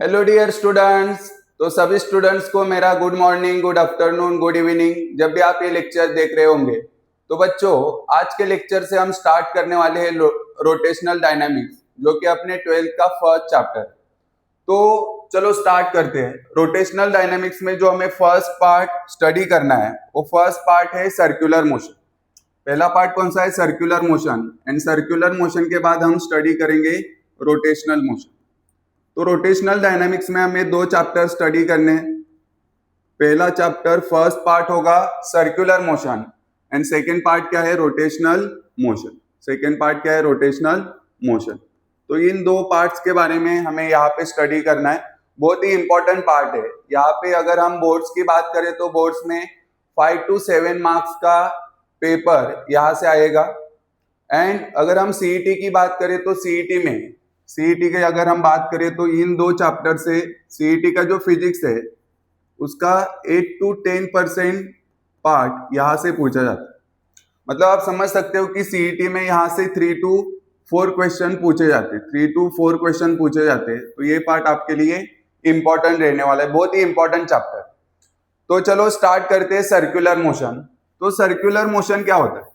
Hello dear students. तो सभी students को मेरा good morning, good afternoon, good evening जब भी आप ये लेक्चर देख रहे होंगे। तो बच्चों, आज के लेक्चर से हम स्टार्ट करने वाले हैं रोटेशनल डायनामिक्स, जो कि अपने 12th का फर्स्ट चैप्टर। तो चलो स्टार्ट करते हैं। रोटेशनल डायनामिक्स में जो हमें फर्स्ट पार्ट स्टडी करना है वो फर्स्ट पार्ट है सर्कुलर मोशन। पहला पार्ट कौन सा है? Circular motion. And circular motion के बाद हम स्टडी करेंगे रोटेशनल मोशन। तो रोटेशनल डायनामिक्स में हमें दो चैप्टर स्टडी करने हैं। पहला चैप्टर फर्स्ट पार्ट होगा circular motion and second part क्या है? Rotational motion. सेकेंड पार्ट क्या है? Rotational motion. तो इन दो पार्ट्स के बारे में हमें यहाँ पे स्टडी करना है। बहुत ही इंपॉर्टेंट पार्ट है। यहाँ पे अगर हम बोर्ड्स की बात करें तो बोर्ड्स में 5 to 7 मार्क्स का पेपर यहाँ से आएगा। एंड अगर हम सीईटी की बात करें तो सीईटी में सीईटी की अगर हम बात करें तो इन दो चैप्टर से सीईटी का जो फिजिक्स है उसका 8 to 10% पार्ट यहाँ से पूछा जाता है। मतलब आप समझ सकते हो कि सीईटी में यहाँ से 3 to 4 क्वेश्चन पूछे जाते हैं। 3 to 4 क्वेश्चन पूछे जाते हैं। तो ये पार्ट आपके लिए इंपॉर्टेंट रहने वाला है, बहुत ही इंपॉर्टेंट चैप्टर। तो चलो स्टार्ट करते हैं सर्कुलर मोशन। तो सर्कुलर मोशन क्या होता है?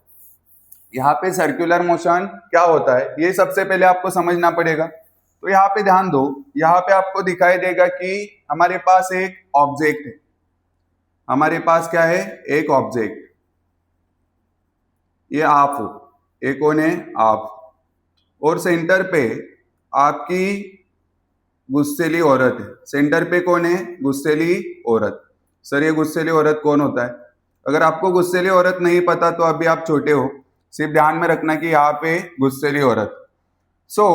यहाँ पे सर्कुलर मोशन क्या होता है ये सबसे पहले आपको समझना पड़ेगा। तो यहाँ पे ध्यान दो, यहाँ पे आपको दिखाई देगा कि हमारे पास एक ऑब्जेक्ट है। हमारे पास क्या है? एक ऑब्जेक्ट। ये आप हो, एक कौन है? आप। और सेंटर पे आपकी गुस्सेली औरत है। सेंटर पे कौन है? गुस्सेली औरत। सर ये गुस्सेली औरत कौन होता है? अगर आपको गुस्सेली औरत नहीं पता तो अभी आप छोटे हो, सिर्फ ध्यान में रखना कि यहाँ पे गुस्सेली औरत। सो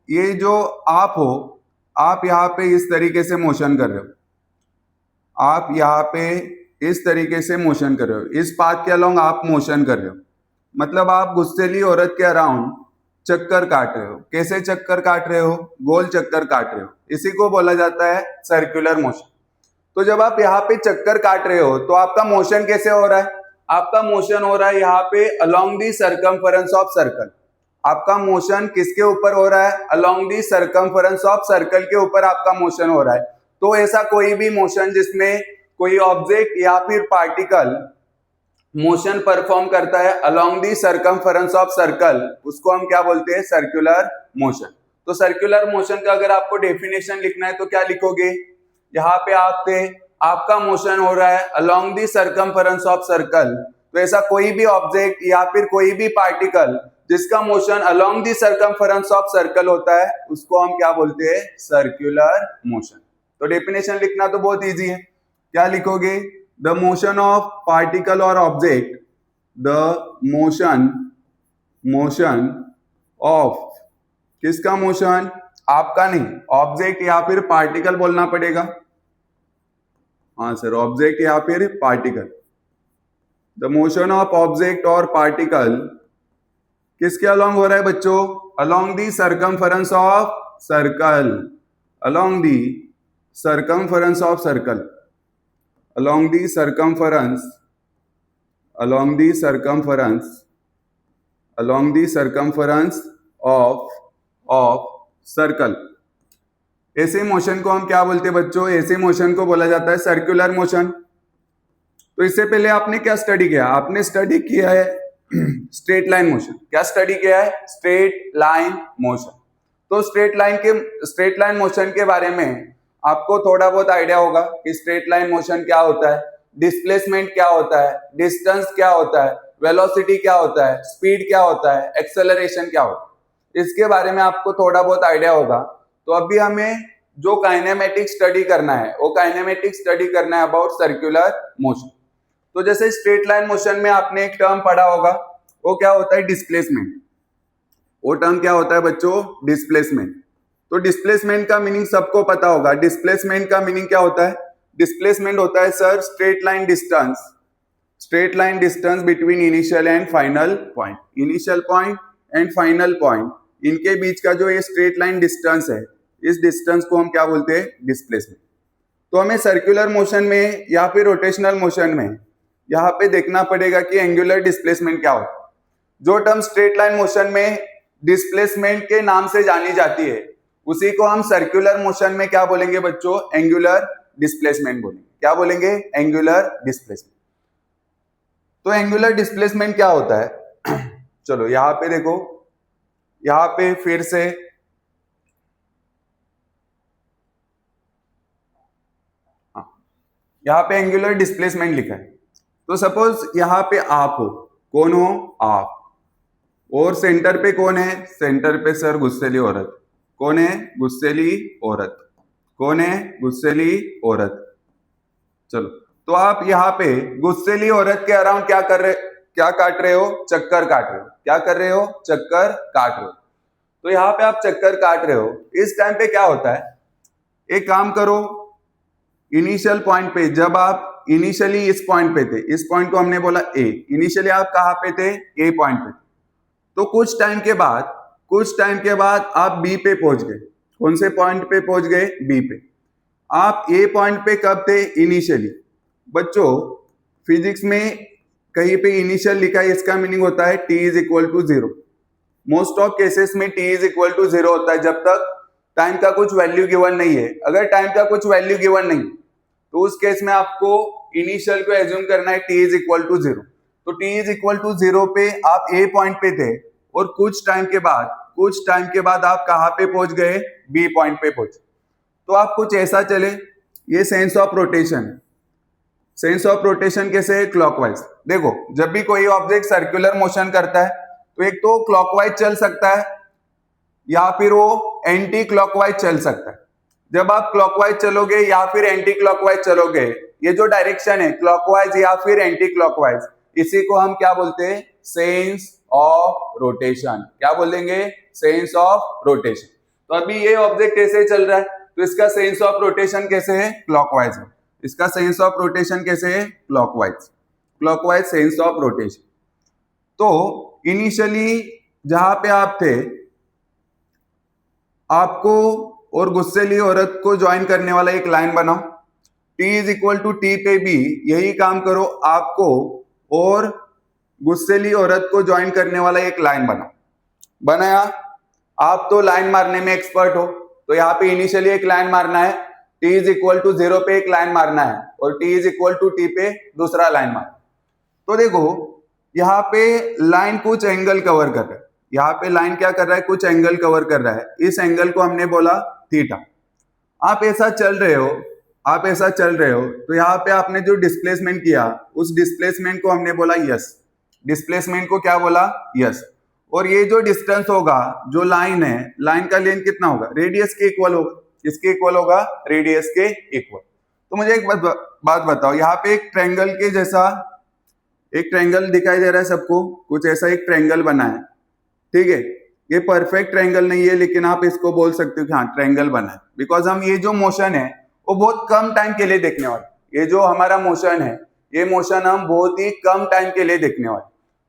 ये जो आप हो, आप यहाँ पे इस तरीके से मोशन कर रहे हो। आप यहाँ पे इस तरीके से मोशन कर रहे हो। इस पाथ के अलोंग आप मोशन कर रहे हो। मतलब आप गुस्सेली औरत के अराउंड चक्कर काट रहे हो। कैसे चक्कर काट रहे हो? गोल चक्कर काट रहे हो। इसी को बोला जाता है सर्कुलर मोशन। तो जब आप यहाँ पे चक्कर काट रहे हो तो आपका मोशन कैसे हो रहा है? आपका मोशन हो रहा है यहाँ पे along the circumference of circle. आपका मोशन किसके ऊपर हो रहा है? Along the circumference of circle के ऊपर आपका मोशन हो रहा है। तो ऐसा कोई भी मोशन जिसमें कोई ऑब्जेक्ट या फिर पार्टिकल मोशन परफॉर्म करता है along the circumference of circle, उसको हम क्या बोलते हैं? Circular motion. तो सर्कुलर मोशन का अगर आपको डेफिनेशन लिखना है तो क्या लिखोगे? यहाँ पे आपका मोशन हो रहा है along the circumference of circle. तो ऐसा कोई भी ऑब्जेक्ट या फिर कोई भी पार्टिकल जिसका motion along the circumference of circle होता है उसको हम क्या बोलते हैं? Circular motion. तो डेफिनेशन लिखना तो बहुत इजी है। क्या लिखोगे? द मोशन ऑफ पार्टिकल और ऑब्जेक्ट, द मोशन ऑफ, किसका मोशन? आपका नहीं, ऑब्जेक्ट या फिर पार्टिकल बोलना पड़ेगा। हाँ सर, ऑब्जेक्ट या फिर particle. The motion of object और पार्टिकल किसके अलोंग हो रहा है बच्चों? Along the circumference of circle. Along the circumference of circle. Along the circumference, along the circumference, along the circumference of circle. ऐसे मोशन को हम क्या बोलते हैं बच्चों? ऐसे मोशन को बोला जाता है सर्कुलर मोशन। तो इससे पहले आपने क्या स्टडी किया? आपने स्टडी किया है स्ट्रेट लाइन मोशन। क्या स्टडी किया है? Straight line motion. तो स्ट्रेट लाइन मोशन के बारे में आपको थोड़ा बहुत आइडिया होगा कि स्ट्रेट लाइन मोशन क्या होता है, डिस्प्लेसमेंट क्या होता है, डिस्टेंस क्या होता है, वेलोसिटी क्या होता है, स्पीड क्या होता है, एक्सेलरेशन क्या होता है, इसके बारे में आपको थोड़ा बहुत आइडिया होगा। तो अभी हमें जो काइनेमेटिक स्टडी करना है वो काइनेमेटिक स्टडी करना है अबाउट सर्कुलर मोशन। तो जैसे स्ट्रेट लाइन मोशन में आपने एक टर्म पढ़ा होगा, वो क्या होता है? डिस्प्लेसमेंट। वो टर्म क्या होता है बच्चों? डिस्प्लेसमेंट। तो डिस्प्लेसमेंट का मीनिंग सबको पता होगा। डिस्प्लेसमेंट का मीनिंग क्या होता है? डिस्प्लेसमेंट होता है sir straight line distance between initial and final point. Initial point and final point, इनके बीच का जो ये स्ट्रेट लाइन डिस्टेंस है, इस डिस्टेंस को हम क्या बोलते हैं? डिस्प्लेसमेंट। तो हमें सर्कुलर मोशन में या फिर रोटेशनल मोशन में यहाँ पे देखना पड़ेगा कि एंगुलर डिस्प्लेसमेंट क्या होता है। जो टर्म स्ट्रेट लाइन मोशन में डिस्प्लेसमेंट के नाम से जानी जाती है उसी को हम सर्कुलर मोशन में क्या बोलेंगे बच्चों? एंगुलर डिस्प्लेसमेंट बोलेंगे। क्या बोलेंगे? Angular displacement. तो एंगुलर डिस्प्लेसमेंट क्या होता है? चलो यहां पे देखो, यहां पे फिर से यहां पे एंगुलर डिस्प्लेसमेंट लिखा है। तो सपोज यहां पे आप हो, कौन हो? आप। और सेंटर पे कौन है? सेंटर पे सर गुस्सेली औरत। कौन है? गुस्सेली औरत। कौन है? गुस्सेली औरत। चलो, तो आप यहाँ पे गुस्सेली औरत के अराउंड क्या कर रहे, क्या काट रहे हो? चक्कर काट रहे हो। क्या कर रहे हो? चक्कर काट रहे हो। तो यहाँ पे आप चक्कर काट रहे हो। इस टाइम पे क्या होता है? एक काम करो, इनिशियल पॉइंट पे, जब आप इनिशियली इस पॉइंट पे थे, इस पॉइंट को हमने बोला ए, इनिशियली आप कहाँ पे थे? ए पॉइंट पे। तो कुछ टाइम के बाद आप बी पे पहुंच गए। कौन से पॉइंट पे पहुंच गए? बी पे। आप ए पॉइंट पे कब थे? इनिशियली। बच्चों, फिजिक्स में कहीं पे इनिशियल लिखा है, इसका मीनिंग होता है T is equal to zero. Most of cases में T is equal to zero होता है जब तक टाइम का कुछ वैल्यू गिवन नहीं है। अगर टाइम का कुछ वैल्यू गिवन नहीं तो उस केस में आपको इनिशियल को एज्यूम करना है T is equal to zero. तो T is equal to zero पे आप ए पॉइंट पे थे और कुछ टाइम के बाद आप कहां पे पहुंच गए? बी पॉइंट पे पहुंचे। तो आप कुछ ऐसा चले, ये sense of rotation. Sense of rotation कैसे है? क्लॉकवाइज। देखो, जब भी कोई ऑब्जेक्ट सर्कुलर मोशन करता है तो एक तो क्लॉकवाइज चल सकता है या फिर वो एंटी क्लॉकवाइज चल सकता है। जब आप क्लॉकवाइज चलोगे या फिर एंटी क्लॉकवाइज चलोगे, ये जो डायरेक्शन है क्लॉकवाइज या फिर एंटी क्लॉकवाइज, इसी को हम क्या बोलते हैं? Sense of rotation. क्या बोलेंगे? Sense of rotation. तो अभी ये ऑब्जेक्ट कैसे चल रहा है तो इसका सेंस ऑफ रोटेशन कैसे है? क्लॉकवाइज है। इसका सेंस ऑफ रोटेशन कैसे है? Clockwise. Clockwise sense of rotation. तो इनिशियली जहां पे आप थे, आपको और गुस्सेली औरत को ज्वाइन करने वाला एक लाइन बनाओ। T is equal to T पे भी यही काम करो, आपको और गुस्सेली औरत को ज्वाइन करने वाला एक लाइन बनाया। आप तो लाइन मारने में एक्सपर्ट हो, तो यहाँ पे इनिशियली एक लाइन मारना है, T is equal to zero पे एक लाइन मारना है और T is equal to T पे दूसरा लाइन मारना। तो देखो, यहाँ पे लाइन कुछ एंगल कवर कर रहा है। यहाँ पे लाइन क्या कर रहा है? कुछ एंगल कवर कर रहा है। इस एंगल को हमने बोला थीटा। आप ऐसा चल रहे हो तो यहाँ पे आपने जो डिस्प्लेसमेंट किया, उस डिस्प्लेसमेंट को हमने बोला यस। डिस्प्लेसमेंट को क्या बोला? यस। और ये जो डिस्टेंस होगा, जो लाइन है, लाइन का लेंथ कितना होगा? रेडियस के इक्वल होगा। किसके इक्वल होगा? रेडियस के इक्वल। तो मुझे एक बात बताओ, यहाँ पे एक ट्रायंगल के जैसा एक ट्रायंगल दिखाई दे रहा है सबको, कुछ ऐसा एक ट्रायंगल बना है, ठीक है। ये परफेक्ट ट्रायंगल नहीं है, लेकिन आप इसको बोल सकते हो कि हाँ ट्रायंगल बना है, बिकॉज हम ये जो मोशन है वो बहुत कम टाइम के लिए देखने वाले। ये जो हमारा मोशन है, ये मोशन हम बहुत ही कम टाइम के लिए देखने वाले।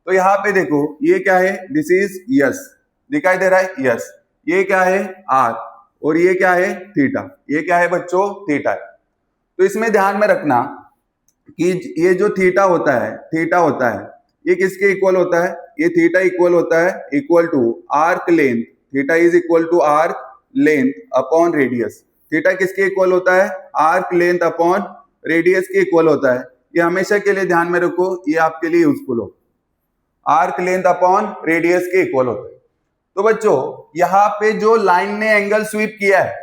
तो यहाँ पे देखो, ये क्या है? दिस इज यस, दिखाई दे रहा है यस। ये क्या है? आर। और ये क्या है? थीटा। ये क्या है बच्चों? थीटा है। तो इसमें ध्यान में रखना कि ये जो थीटा होता है, ये किसके इक्वल होता है? ये थीटा इक्वल होता है equal to arc length. Theta is equal to arc length upon radius. Theta किसके इक्वल होता है? आर्क लेंथ अपॉन रेडियस के इक्वल होता है। ये हमेशा के लिए ध्यान में रखो, ये आपके लिए यूजफुल हो। आर्क लेंथ अपॉन रेडियस के इक्वल होता है। तो बच्चों, यहाँ पे जो लाइन ने एंगल स्वीप किया है,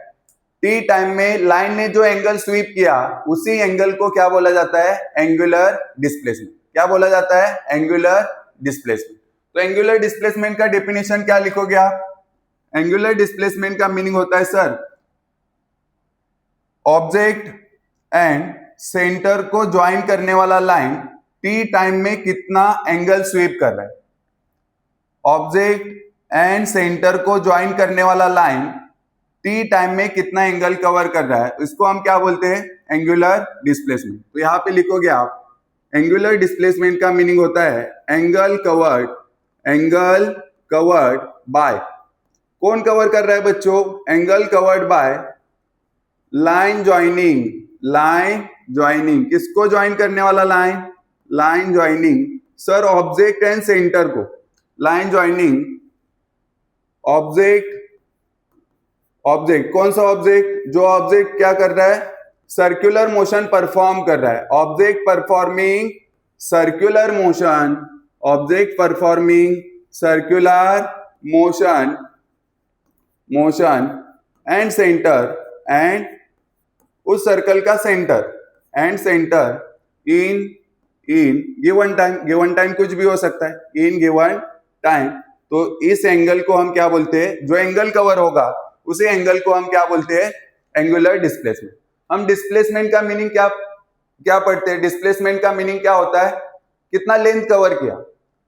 टी टाइम में लाइन ने जो एंगल स्वीप किया, उसी एंगल को क्या बोला जाता है? Angular displacement. क्या बोला जाता है? Angular displacement. तो एंगुलर डिस्प्लेसमेंट का डेफिनेशन क्या लिखोगे आप? एंगुलर डिस्प्लेसमेंट का मीनिंग होता है सर, ऑब्जेक्ट एंड सेंटर को ज्वाइन करने वाला लाइन टी टाइम में कितना एंगल स्वीप कर रहा है। ऑब्जेक्ट एंड सेंटर को ज्वाइन करने वाला लाइन टी टाइम में कितना एंगल कवर कर रहा है, इसको हम क्या बोलते हैं? Angular displacement. तो यहां पे लिखोगे आप, एंगुलर डिस्प्लेसमेंट का मीनिंग होता है एंगल कवर्ड बाय। कौन कवर कर रहा है बच्चों? Angle covered by line joining. किसको ज्वाइन करने वाला line? Line joining sir object and centre को। लाइन ज्वाइनिंग ऑब्जेक्ट ऑब्जेक्ट, कौन सा ऑब्जेक्ट? जो ऑब्जेक्ट क्या कर रहा है? सर्कुलर मोशन परफॉर्म कर रहा है। Object performing circular motion, object performing circular motion and centre, and उस सर्कल का centre, and centre in given time कुछ भी हो सकता है, इन गिवन टाइम। तो इस एंगल को हम क्या बोलते हैं? जो एंगल कवर होगा उसी एंगल को हम क्या बोलते हैं? Angular displacement. हम डिस्प्लेसमेंट का मीनिंग क्या पढ़ते हैं? डिस्प्लेसमेंट का मीनिंग क्या होता है? कितना लेंथ कवर किया।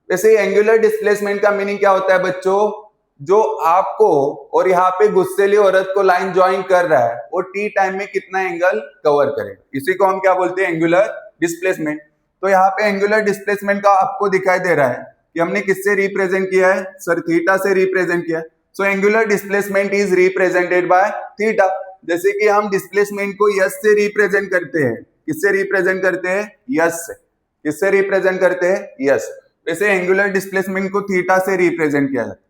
वैसे ही एंगुलर डिस्प्लेसमेंट का मीनिंग क्या होता है बच्चों? जो आपको और यहाँ पे गुस्सेली औरत को लाइन ज्वाइन कर रहा है वो टी टाइम में कितना एंगल कवर करेगा, इसी को हम क्या बोलते हैं? Angular displacement. तो यहाँ पे एंगुलर डिस्प्लेसमेंट का आपको दिखाई दे रहा है कि हमने किससे रिप्रेजेंट किया है? सर थीटा से रिप्रेजेंट किया है। So angular displacement is represented by theta. जैसे कि हम डिस्प्लेसमेंट को यस से रिप्रेजेंट करते हैं। किससे रिप्रेजेंट करते हैं? यस से। किससे रिप्रेजेंट करते हैं? यस। वैसे एंगुलर डिस्प्लेसमेंट को थीटा से रिप्रेजेंट किया जाता है।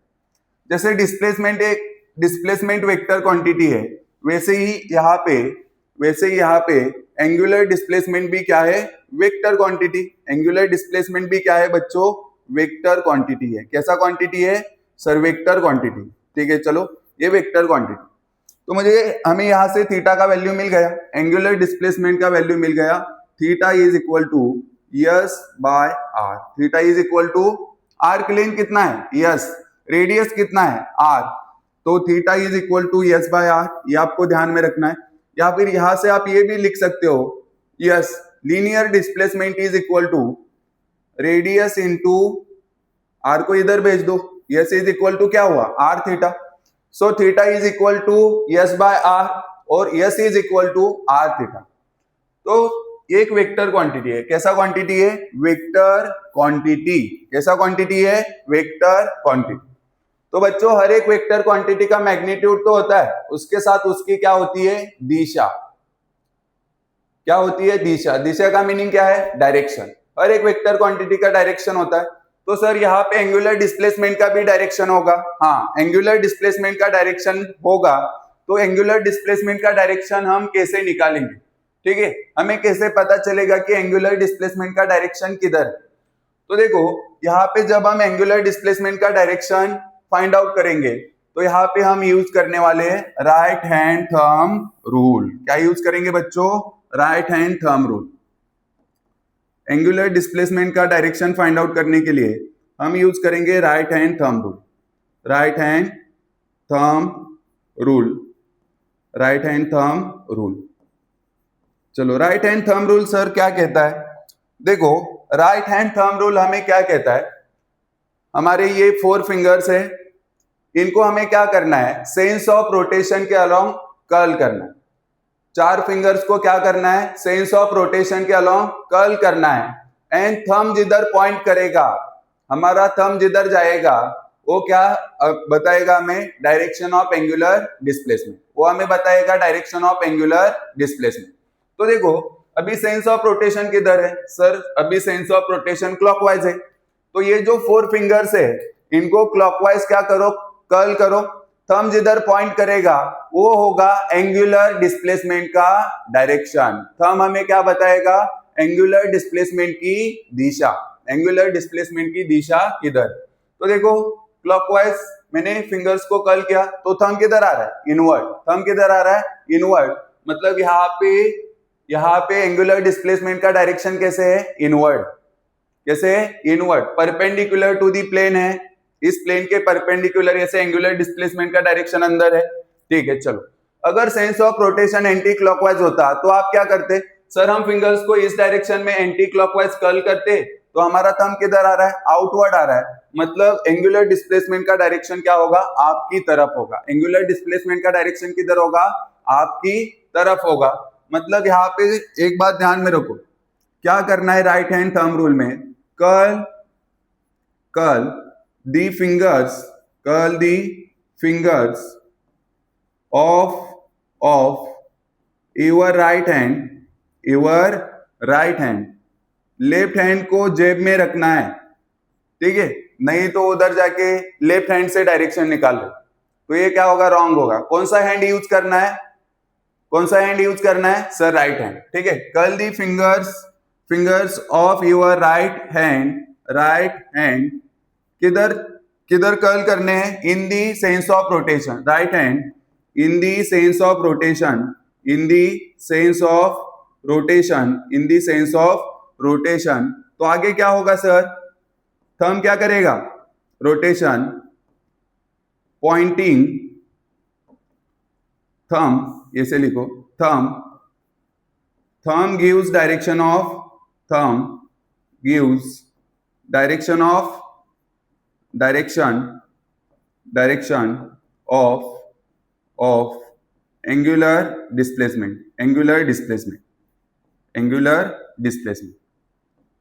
जैसे डिस्प्लेसमेंट वेक्टर क्वांटिटी है, वैसे ही यहाँ पे एंगुलर डिस्प्लेसमेंट भी क्या है? Vector quantity. एंगुलर डिस्प्लेसमेंट भी क्या है बच्चों? वेक्टर क्वांटिटी है। कैसा क्वांटिटी है? Sir vector quantity. ठीक है, चलो ये वेक्टर क्वांटिटी। तो हमें यहाँ से थीटा का वैल्यू मिल गया, एंगुलर डिस्प्लेसमेंट का वैल्यू मिल गया। Theta is equal to S by R. Theta is equal to arc length कितना है? यस। रेडियस कितना है? आर। तो theta is equal to S by R, ये आपको ध्यान में रखना है। या फिर यहां से आप ये भी लिख सकते हो, S linear displacement is equal to radius into R को इधर भेज दो, यस इज इक्वल टू क्या हुआ? R theta. So theta is equal to S by R और S is equal to R theta. तो एक वेक्टर क्वांटिटी है। कैसा क्वांटिटी है? Vector quantity. कैसा क्वांटिटी है? Vector quantity. तो बच्चों हर एक वेक्टर क्वांटिटी का मैग्नीट्यूड तो होता है, उसके साथ उसकी क्या होती है? दिशा। क्या होती है? दिशा। दिशा का मीनिंग क्या है? डायरेक्शन। हर एक वेक्टर क्वांटिटी का डायरेक्शन होता है। तो सर यहाँ पे एंगुलर डिस्प्लेसमेंट का भी डायरेक्शन होगा। हाँ, एंगुलर डिस्प्लेसमेंट का डायरेक्शन होगा। तो एंगुलर डिस्प्लेसमेंट का डायरेक्शन हम कैसे निकालेंगे? ठीक है, हमें कैसे पता चलेगा कि एंगुलर डिस्प्लेसमेंट का डायरेक्शन किधर है? तो देखो यहाँ पे जब हम एंगुलर डिस्प्लेसमेंट का डायरेक्शन फाइंड आउट करेंगे तो यहाँ पे हम यूज करने वाले हैं राइट हैंड थंब रूल। क्या यूज करेंगे बच्चों? Right hand thumb rule. Angular displacement का डायरेक्शन फाइंड आउट करने के लिए हम यूज करेंगे right hand thumb rule. Right hand thumb rule. Right hand thumb rule. चलो right hand thumb rule sir क्या कहता है? देखो राइट हैंड थंब रूल हमें क्या कहता है? हमारे ये 4 फिंगर्स है, इनको हमें क्या करना है? सेंस ऑफ रोटेशन के अलोंग कर्ल करना है। 4 फिंगर्स को क्या करना है? सेंस ऑफ रोटेशन के अलोंग कर्ल करना है। एंड थंब जिधर पॉइंट करेगा, हमारा थंब जिधर जाएगा वो क्या बताएगा? हमें डायरेक्शन ऑफ एंगुलर डिस्प्लेसमेंट। वो हमें बताएगा डायरेक्शन ऑफ एंगुलर डिस्प्लेसमेंट। तो देखो अभी सेंस ऑफ रोटेशन किधर है? सर अभी सेंस ऑफ रोटेशन क्लॉकवाइज है। तो ये जो 4 फिंगर्स है इनको क्लॉकवाइज क्या करो? कर्ल करो। थंब जिधर पॉइंट करेगा वो होगा एंगुलर डिस्प्लेसमेंट का डायरेक्शन। थंब हमें क्या बताएगा? एंगुलर डिस्प्लेसमेंट की दिशा। एंगुलर डिस्प्लेसमेंट की दिशा किधर? तो देखो क्लॉकवाइज मैंने फिंगर्स को कर्ल किया तो थंब किधर आ रहा है? इनवर्ड। थंब किधर आ रहा है? इनवर्ड। मतलब यहाँ पे एंगुलर डिस्प्लेसमेंट का डायरेक्शन कैसे है? इनवर्ड। कैसे? Inward. Perpendicular to the plane है, इस प्लेन के परपेंडिकुलर ऐसे एंगुलर डिस्प्लेसमेंट का डायरेक्शन अंदर है। ठीक है, चलो अगर sense of rotation anti clockwise होता तो आप क्या करते? सर हम फिंगर्स को इस डायरेक्शन में एंटी क्लॉकवाइज कर्ल करते तो हमारा थंब किधर आ रहा है? आउटवर्ड आ रहा है। मतलब एंगुलर डिस्प्लेसमेंट का डायरेक्शन क्या होगा? आपकी तरफ होगा। एंगुलर डिस्प्लेसमेंट का डायरेक्शन किधर होगा? आपकी तरफ होगा। मतलब यहाँ पे एक बात ध्यान में रखो, क्या करना है राइट हैंड थंब रूल में? Curl the fingers of your right hand। Left hand को जेब में रखना है। ठीक है, नहीं तो उधर जाके लेफ्ट हैंड से डायरेक्शन निकाल लो। तो ये क्या होगा, रॉन्ग होगा। कौन सा हैंड यूज करना है, कौन सा हैंड यूज करना है सर, राइट हैंड। ठीक है, curl the fingers of your right hand किधर किधर कर्ल करने हैं, in the sense of rotation, right hand in the sense of rotation, in the sense of rotation, in the sense of rotation. तो आगे क्या होगा सर, थंब क्या करेगा, रोटेशन, पॉइंटिंग, थंब ऐसे लिखो, thumb gives direction of, thumb gives direction of, direction of angular displacement.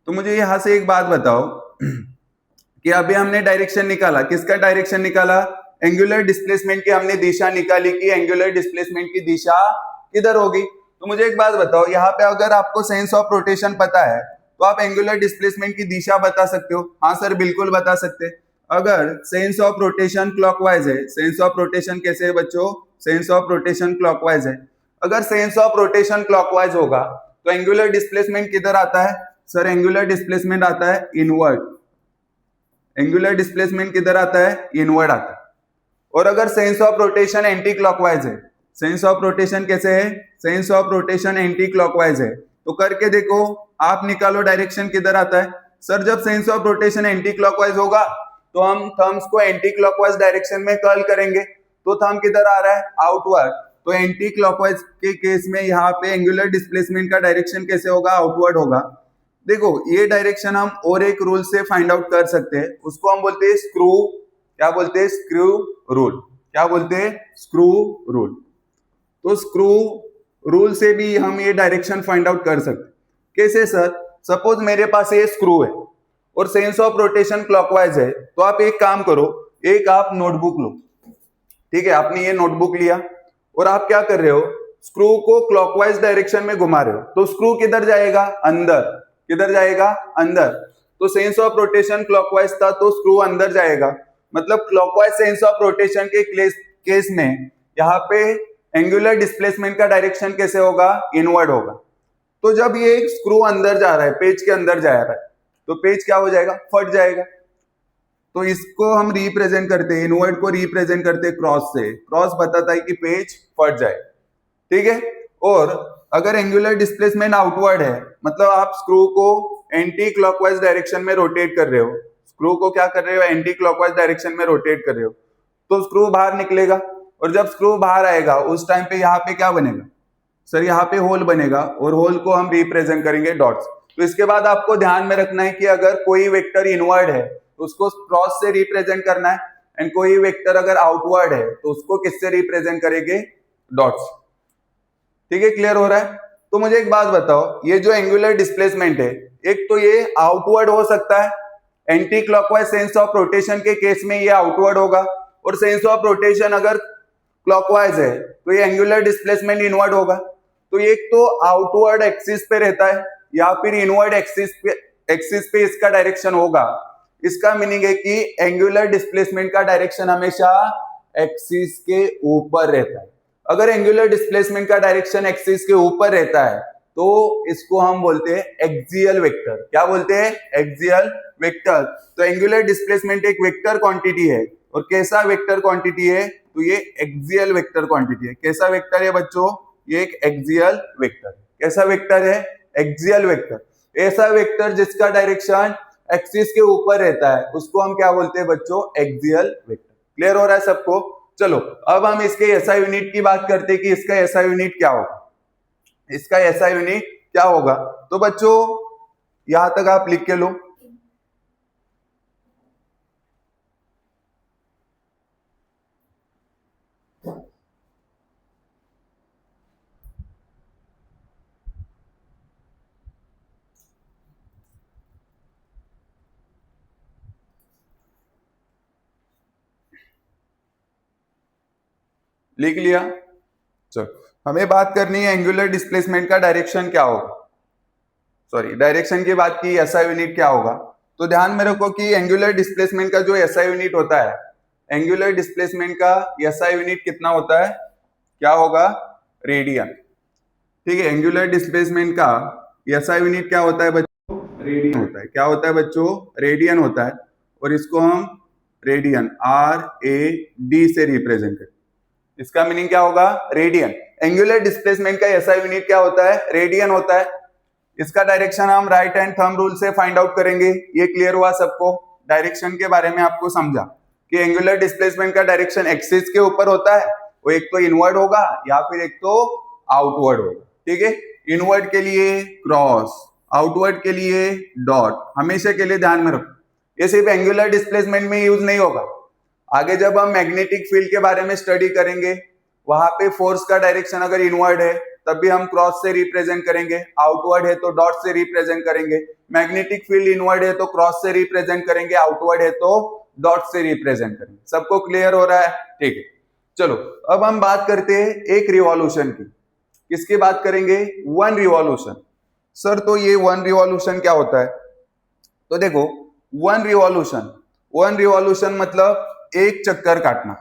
तो मुझे यहां से एक बात बताओ कि अभी हमने डायरेक्शन निकाला, किसका डायरेक्शन निकाला, एंगुलर डिस्प्लेसमेंट की हमने दिशा निकाली कि एंगुलर डिस्प्लेसमेंट की दिशा किधर होगी। तो मुझे एक बात बताओ, यहाँ पे अगर आपको सेंस ऑफ रोटेशन पता है तो आप एंगुलर डिस्प्लेसमेंट की दिशा बता सकते हो। हाँ सर बिल्कुल बता सकते। अगर सेंस ऑफ रोटेशन क्लॉकवाइज है, सेंस ऑफ रोटेशन कैसे है बच्चों, सेंस ऑफ रोटेशन क्लॉकवाइज है। अगर सेंस ऑफ रोटेशन क्लॉकवाइज होगा तो एंगुलर डिस्प्लेसमेंट किधर आता है सर, एंगुलर डिस्प्लेसमेंट आता है इनवर्ड, एंगुलर डिस्प्लेसमेंट किधर आता है, इनवर्ड आता है। और अगर sense of rotation anti clockwise है, सेंस ऑफ रोटेशन कैसे है, sense of rotation anti clockwise है, तो करके देखो, आप निकालो डायरेक्शन किधर आता है। सर जब sense of rotation anti clockwise होगा तो हम थंब्स को एंटी क्लॉकवाइज डायरेक्शन में कर्ल करेंगे, तो थंब किधर आ रहा है, आउटवर्ड। तो एंटी क्लॉकवाइज के केस में यहाँ पे एंगुलर डिस्प्लेसमेंट का डायरेक्शन कैसे होगा, आउटवर्ड होगा। देखो ये डायरेक्शन हम और एक रूल से फाइंड आउट कर सकते हैं, उसको हम बोलते हैं स्क्रू, क्या बोलते हैं, स्क्रू रूल, क्या बोलते हैं, स्क्रू रूल। तो स्क्रू रूल से भी हम ये डायरेक्शन फाइंड आउट कर सकते। कैसे सर, सपोज मेरे पास ये स्क्रू है और सेंस ऑफ रोटेशन क्लॉकवाइज है, तो आप एक काम करो, एक आप नोटबुक लो, ठीक है, आपने ये नोटबुक लिया और आप क्या कर रहे हो, स्क्रू को क्लॉकवाइज डायरेक्शन में घुमा रहे हो, तो स्क्रू किधर जाएगा, अंदर, किधर जाएगा, अंदर। तो सेंस ऑफ रोटेशन क्लॉकवाइज था तो स्क्रू अंदर जाएगा, मतलब क्लॉकवाइज सेंस ऑफ रोटेशन के केस में यहाँ पे एंगुलर डिस्प्लेसमेंट का डायरेक्शन कैसे होगा, इनवर्ड होगा। तो जब ये स्क्रू अंदर जा रहा है, पेज के अंदर जा रहा है, तो पेज क्या हो जाएगा, फट जाएगा। तो इसको हम रिप्रेजेंट करते हैं, इनवर्ड को रिप्रेजेंट करते हैं क्रॉस से, क्रॉस बताता है कि पेज फट जाए, ठीक है। और अगर एंगुलर डिस्प्लेसमेंट आउटवर्ड है, मतलब आप स्क्रू को एंटी क्लॉकवाइज डायरेक्शन में रोटेट कर रहे हो, स्क्रू को क्या कर रहे हो, एंटी क्लॉकवाइज डायरेक्शन में रोटेट कर रहे हो, तो स्क्रू बाहर निकलेगा। और जब स्क्रू बाहर आएगा उस टाइम पे यहाँ पे क्या बनेगा सर, यहाँ पे होल बनेगा, और होल को हम रिप्रेजेंट करेंगे डॉट्स। तो इसके बाद आपको ध्यान में रखना है कि अगर कोई वेक्टर इनवर्ड है तो उसको क्रॉस से रिप्रेजेंट करना है, एंड कोई वेक्टर अगर आउटवर्ड है तो उसको किससे रिप्रेजेंट करेंगे, डॉट्स। ठीक है, क्लियर हो रहा है। तो मुझे एक बात बताओ, ये जो एंगुलर डिस्प्लेसमेंट है, एक तो ये आउटवर्ड हो सकता है, anti clockwise sense of rotation के केस में ये आउटवर्ड होगा, और सेंस ऑफ रोटेशन अगर क्लॉकवाइज है तो ये एंगुलर डिस्प्लेसमेंट इनवर्ड होगा। तो एक तो आउटवर्ड एक्सिस पे रहता है या फिर इनवर्ड एक्सिस पे इसका डायरेक्शन होगा। इसका मीनिंग है कि एंगुलर डिस्प्लेसमेंट का डायरेक्शन हमेशा एक्सिस के ऊपर रहता है। अगर एंगुलर डिस्प्लेसमेंट का डायरेक्शन एक्सिस के ऊपर रहता है तो इसको हम बोलते हैं एक्सियल वेक्टर। क्या बोलते हैं, एक्सियल वेक्टर। तो एंगुलर डिस्प्लेसमेंट एक वेक्टर क्वांटिटी है, और कैसा वेक्टर क्वांटिटी है, तो ये एक्सियल वेक्टर क्वांटिटी है। कैसा वेक्टर है बच्चों, ये एक एक्सियल वेक्टर। कैसा वेक्टर है, एक्सियल वेक्टर। ऐसा वेक्टर जिसका डायरेक्शन एक्सिस के ऊपर रहता है उसको हम क्या बोलते हैं बच्चों, एक्सियल वेक्टर। क्लियर हो रहा है सबको। चलो अब हम इसके एसआई यूनिट की बात करते हैं कि इसका एसआई यूनिट क्या होगा, इसका एसआई यूनिट क्या होगा। तो बच्चों यहां तक आप लिख के लो, लिख लिया। चलो हमें बात करनी है एंगुलर डिस्प्लेसमेंट का डायरेक्शन क्या होगा, सॉरी डायरेक्शन की बात की, एसआई यूनिट क्या होगा। तो ध्यान में रखो कि एंगुलर डिस्प्लेसमेंट का जो एसआई यूनिट होता है एंगुलर डिस्प्लेसमेंट का एसआई यूनिट कितना होता है, क्या होगा, रेडियन। ठीक है, एंगुलर डिस्प्लेसमेंट का एसआई यूनिट क्या होता है बच्चों, रेडियन होता है। क्या होता है बच्चों, रेडियन होता है। और इसको हम रेडियन RAD से रिप्रेजेंट करते हैं। इसका मीनिंग क्या होगा, रेडियन। एंगुलर डिस्प्लेसमेंट का एसआई यूनिट क्या होता है, रेडियन होता है। इसका डायरेक्शन हम राइट हैंड थंब रूल से फाइंड आउट करेंगे। ये क्लियर हुआ सबको, डायरेक्शन के बारे में आपको समझा कि एंगुलर डिस्प्लेसमेंट का डायरेक्शन एक्सिस के ऊपर होता है, वो एक तो इनवर्ड होगा या फिर एक तो आउटवर्ड होगा। ठीक है, इनवर्ड के लिए क्रॉस, आउटवर्ड के लिए डॉट, हमेशा के लिए ध्यान में रखो। ये सिर्फ एंगुलर डिस्प्लेसमेंट में यूज नहीं होगा, आगे जब हम मैग्नेटिक फील्ड के बारे में स्टडी करेंगे, वहां पे फोर्स का डायरेक्शन अगर इनवर्ड है तब भी हम क्रॉस से रिप्रेजेंट करेंगे, आउटवर्ड है तो डॉट से रिप्रेजेंट करेंगे, मैग्नेटिक फील्ड इनवर्ड है तो क्रॉस से रिप्रेजेंट करेंगे, आउटवर्ड है तो डॉट से रिप्रेजेंट करेंगे। सबको क्लियर हो रहा है, ठीक है। चलो अब हम बात करते हैं एक रिवॉल्यूशन की। किसकी बात करेंगे, वन रिवॉल्यूशन। सर तो ये वन रिवॉल्यूशन क्या होता है, तो देखो वन रिवॉल्यूशन मतलब एक चक्कर काटना।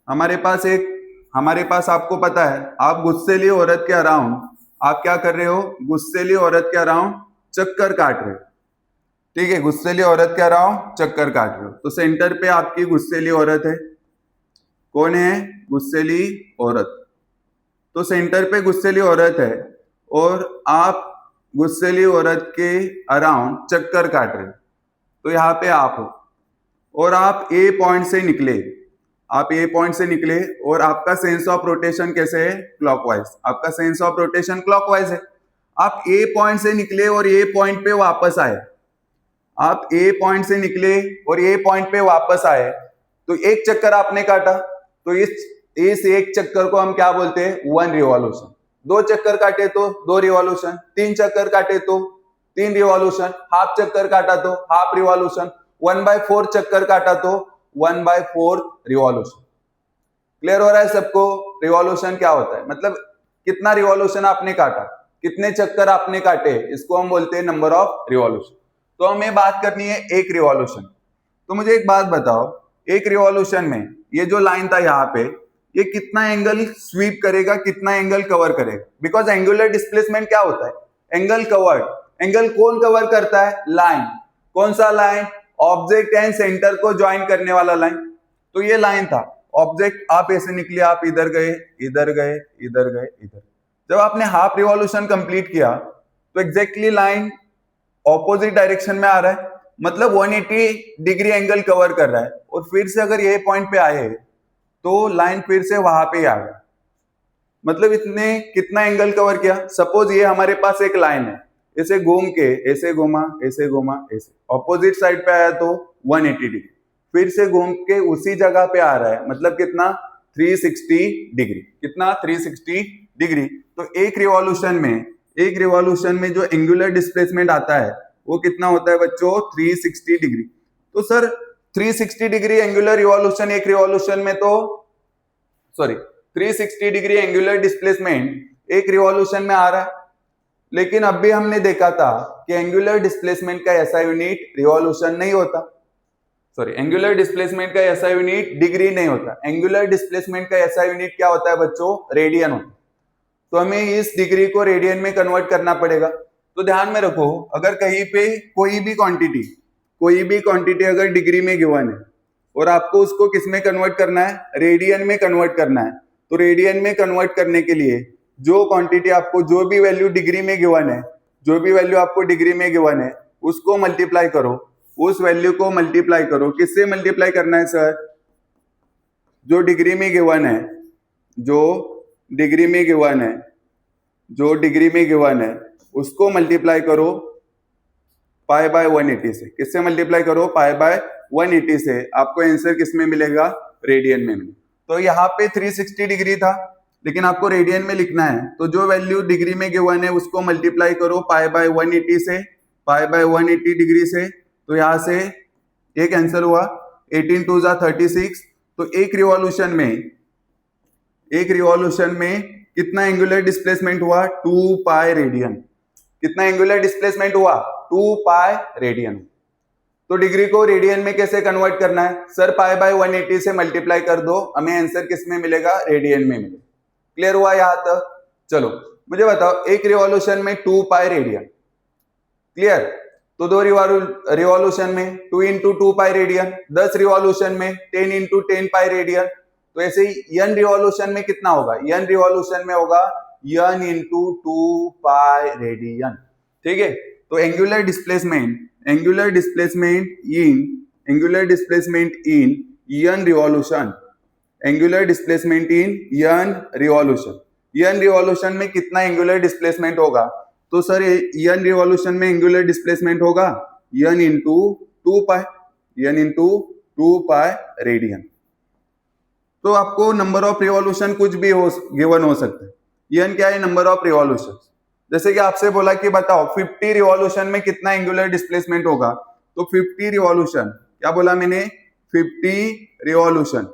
हमारे पास आपको पता है, आप गुस्सेली औरत के अराउंड आप क्या कर रहे हो, गुस्सेली औरत के अराउंड चक्कर काट रहे हो। ठीक है, गुस्सेली औरत के अराउंड चक्कर काट रहे हो। तो सेंटर पे आपकी गुस्सेली औरत है। कौन है, गुस्सेली औरत। तो सेंटर पे गुस्सेली औरत है और आप गुस्सेली औरत के अराउंड चक्कर काट रहे हो। तो यहाँ पे आप हो और आप ए पॉइंट से निकले, और आपका सेंस ऑफ रोटेशन कैसे है, क्लॉकवाइज। आपका सेंस ऑफ रोटेशन क्लॉकवाइज है। आप ए पॉइंट से निकले और ए पॉइंट पे वापस आए, आप ए पॉइंट से निकले और ए पॉइंट पे वापस आए, तो एक चक्कर आपने काटा। तो इस एक चक्कर को हम क्या बोलते हैं, वन रिवॉल्यूशन। दो चक्कर काटे तो दो रिवॉल्यूशन, तीन चक्कर काटे तो तीन रिवॉल्यूशन, हाफ चक्कर काटा तो हाफ रिवॉल्यूशन, 1/4 चक्कर काटा तो 1/4 रिवॉल्यूशन। क्लियर हो रहा है सबको, रिवॉल्यूशन क्या होता है, मतलब कितना रिवॉल्यूशन आपने काटा, कितने चक्कर आपने काटे, इसको हम बोलते हैं नंबर ऑफ रिवॉल्यूशन। तो हमें बात करनी है एक रिवॉल्यूशन। तो मुझे एक बात बताओ, एक रिवॉल्यूशन में ये जो लाइन था यहाँ पे, ये कितना एंगल स्वीप करेगा, कितना एंगल कवर करेगा। बिकॉज एंगुलर डिस्प्लेसमेंट क्या होता है, एंगल कवर्ड। एंगल कौन कवर करता है, लाइन। कौन सा लाइन, ऑब्जेक्ट एंड सेंटर को ज्वाइन करने वाला लाइन। तो ये लाइन था, ऑब्जेक्ट आप ऐसे निकले, आप इधर गए, इधर गए, इधर गए, इधर। जब आपने हाफ रिवॉल्यूशन कंप्लीट किया तो एग्जैक्टली लाइन ऑपोजिट डायरेक्शन में आ रहा है, मतलब 180 डिग्री एंगल कवर कर रहा है। और फिर से अगर ये पॉइंट पे आए तो लाइन फिर से वहां पे आ गया, मतलब इतने कितना एंगल कवर किया। सपोज ये हमारे पास एक लाइन है, ऐसे घूम के ऐसे घुमा, ऐसे घुमा, ऐसे ऑपोजिट साइड पे आया तो 180 डिग्री, फिर से घूम के उसी जगह पे आ रहा है, मतलब कितना 360 डिग्री। कितना 360 डिग्री। तो एक रिवॉल्यूशन में जो एंगुलर डिस्प्लेसमेंट आता है वो कितना होता है बच्चों, 360 डिग्री। तो सर 360 डिग्री एंगुलर रिवॉल्यूशन एक रिवॉल्यूशन में, तो 360 डिग्री एंगुलर डिस्प्लेसमेंट एक रिवॉल्यूशन में आ रहा है। लेकिन अब भी हमने देखा था कि एंगुलर डिस्प्लेसमेंट का ऐसा यूनिट रिवॉल्यूशन नहीं होता, एंगुलर डिस्प्लेसमेंट का ऐसा यूनिट डिग्री नहीं होता। एंगुलर डिस्प्लेसमेंट का ऐसा यूनिट क्या होता है बच्चों, रेडियन होता है। तो हमें इस डिग्री को रेडियन में कन्वर्ट करना पड़ेगा। तो ध्यान में रखो, अगर कहीं पे कोई भी क्वांटिटी अगर डिग्री में गिवन है और आपको उसको किस में कन्वर्ट करना है, रेडियन में कन्वर्ट करना है, तो रेडियन में कन्वर्ट करने के लिए जो क्वांटिटी आपको, जो भी वैल्यू डिग्री में गिवन है, जो भी वैल्यू आपको डिग्री में गिवन है, उसको मल्टीप्लाई करो, उस वैल्यू को मल्टीप्लाई करो। किससे मल्टीप्लाई करना है सर, जो डिग्री में गिवन है, जो डिग्री में गिवन है उसको मल्टीप्लाई करो π/180 से। किससे मल्टीप्लाई करो, π/180 से। आपको आंसर किस में मिलेगा, रेडियन में मिलेगा। तो यहाँ पे 360 डिग्री था, लेकिन आपको रेडियन में लिखना है, तो जो वैल्यू डिग्री में गिवन है उसको मल्टीप्लाई करो π/180 से, π/180 डिग्री से। तो यहाँ से एक आंसर हुआ 18 2 36। तो एक रिवॉल्यूशन में कितना एंगुलर डिस्प्लेसमेंट हुआ, 2π रेडियन। कितना एंगुलर डिस्प्लेसमेंट हुआ, 2π रेडियन। तो डिग्री को रेडियन में कैसे कन्वर्ट करना है? सर पाई बाय 180 से मल्टीप्लाई कर दो, हमें आंसर किस में मिलेगा? रेडियन में मिलेगा। क्लियर हुआ यहाँ तक? चलो मुझे बताओ, एक रिवॉल्यूशन में 2 पाई रेडियन। क्लियर? तो 2 रिवॉल्यूशन में 2 इंटू 2 पाई रेडियन, 10 रिवॉल्यूशन में 10 इंटू 10 पाई रेडियन। तो ऐसे ही n रिवॉल्यूशन में कितना होगा? n रिवॉल्यूशन में होगा n इंटू 2 पाई रेडियन। ठीक है, तो angular displacement in n revolution, angular displacement in n revolution में कितना एंगुलर डिस्प्लेसमेंट होगा? तो सर n रिवॉल्यूशन में एंगुलर डिस्प्लेसमेंट होगा n इंटू 2 पाई रेडियन। तो आपको नंबर ऑफ रिवॉल्यूशन कुछ भी गिवन हो सकता है। n क्या है? Number of revolution. जैसे कि आपसे बोला कि बताओ 50 रिवॉल्यूशन में कितना एंगुलर डिस्प्लेसमेंट होगा, तो 50 रिवॉल्यूशन, क्या बोला मैंने? 50 रिवॉल्यूशन।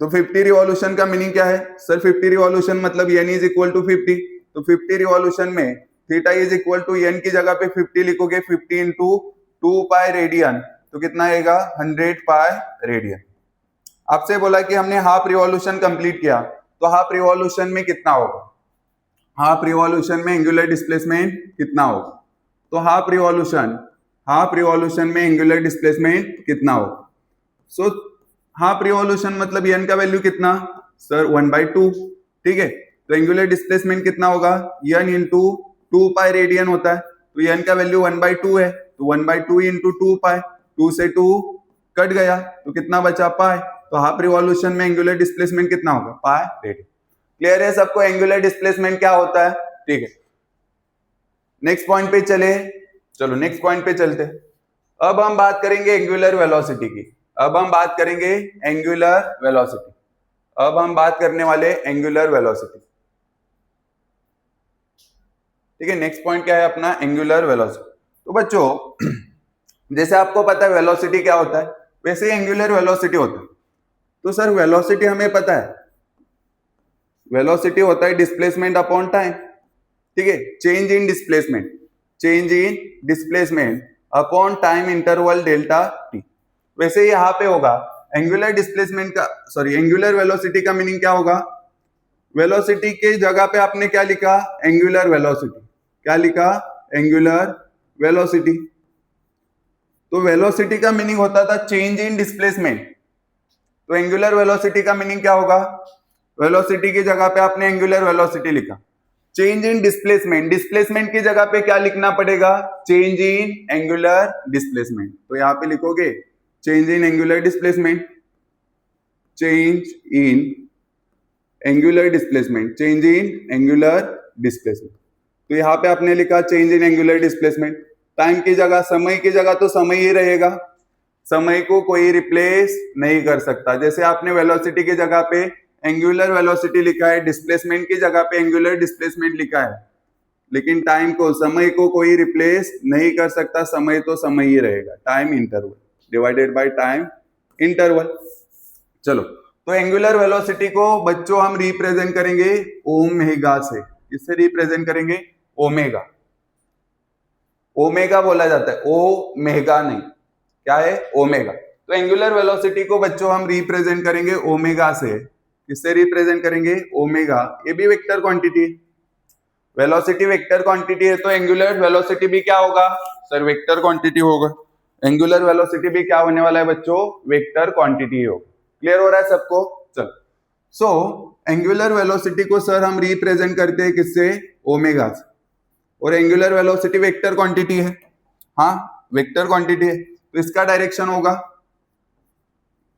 तो 50 रिवॉल्यूशन का मीनिंग क्या है? सर 50 रिवॉल्यूशन मतलब n इज इक्वल टू 50। तो 50 रिवॉल्यूशन में theta is equal to n की जगह पे 50 लिखोगे, 50 इंटू 2 पाई रेडियन, तो कितना आएगा? 100 पाई रेडियन। आपसे बोला कि हमने हाफ रिवॉल्यूशन कंप्लीट किया, तो हाफ रिवॉल्यूशन में कितना होगा? हाफ रिवॉल्यूशन में एंगुलर डिस्प्लेसमेंट कितना होगा? तो हाफ रिवॉल्यूशन में एंगुलर डिस्प्लेसमेंट कितना होगा? सो हाफ रिवॉल्यूशन मतलब n का वैल्यू कितना? सर 1/2। ठीक है, तो एंगुलर डिस्प्लेसमेंट कितना होगा? n इंटू 2 पाई रेडियन होता है, तो n का वैल्यू 1/2 है, तो 1/2 इंटू 2 पाई, 2 से 2 कट गया, तो कितना बचा? पाई। तो हाफ रिवॉल्यूशन में एंगुलर डिस्प्लेसमेंट कितना होगा? Pi radian. क्लियर है सबको एंगुलर डिस्प्लेसमेंट क्या होता है? ठीक है, नेक्स्ट पॉइंट पे चले। चलो नेक्स्ट पॉइंट पे चलते। अब हम बात करेंगे एंगुलर वेलोसिटी की। अब हम बात करेंगे एंगुलर वेलोसिटी। अब हम बात करने वाले एंगुलर वेलोसिटी। ठीक है, नेक्स्ट पॉइंट क्या है अपना? Angular velocity. तो बच्चों जैसे आपको पता है वेलोसिटी क्या होता है, वैसे ही एंगुलर वेलोसिटी होता है। तो सर वेलोसिटी हमें पता है, वेलोसिटी होता है डिस्प्लेसमेंट अपॉन टाइम। ठीक है, चेंज इन displacement upon time interval delta T. वैसे ही यहाँ पे होगा एंगुलर डिस्प्लेसमेंट का, सॉरी एंगुलर वेलोसिटी का मीनिंग क्या होगा? वेलोसिटी के जगह पे आपने क्या लिखा? Angular velocity. क्या लिखा? Angular velocity. तो वेलोसिटी का मीनिंग होता था चेंज इन डिस्प्लेसमेंट, तो एंगुलर वेलोसिटी का मीनिंग क्या होगा? वेलोसिटी की जगह पे आपने एंगुलर वेलोसिटी लिखा। चेंज इन डिस्प्लेसमेंट की जगह पे क्या लिखना पड़ेगा? Change in angular displacement. तो यहां पे लिखोगे change in angular displacement, change in angular displacement. तो यहां पे आपने लिखा change in angular displacement. Time की जगह, समय की जगह तो समय ही रहेगा, समय को कोई रिप्लेस नहीं कर सकता। जैसे आपने वेलोसिटी की जगह पे एंगुलर वेलोसिटी लिखा है, डिस्प्लेसमेंट की जगह पे एंगुलर डिस्प्लेसमेंट लिखा है, लेकिन टाइम को, समय को कोई रिप्लेस नहीं कर सकता। समय तो समय ही रहेगा, time interval divided by time interval. चलो, तो एंगुलर वेलोसिटी को बच्चों हम रिप्रेजेंट करेंगे ओमेगा से। इससे रिप्रेजेंट करेंगे ओमेगा। ओमेगा बोला जाता है, ओमेगा नहीं, क्या है? ओमेगा। तो एंगुलर वेलोसिटी को बच्चों हम रिप्रेजेंट करेंगे ओमेगा से। किससे रिप्रेजेंट करेंगे? ओमेगा। ये भी वेक्टर क्वांटिटी है, वेलोसिटी वेक्टर क्वांटिटी है, तो एंगुलर वेलोसिटी भी क्या होगा? सर वेक्टर क्वांटिटी होगा। एंगुलर वेलोसिटी भी क्या होने वाला है बच्चों? वेक्टर क्वांटिटी होगा। क्लियर हो रहा है सबको? चलो, सो एंगुलर वेलोसिटी को सर हम रिप्रेजेंट करते हैं किससे? ओमेगा से। और एंगुलर वेलोसिटी वेक्टर क्वांटिटी है, हाँ वेक्टर क्वांटिटी है, तो इसका डायरेक्शन होगा,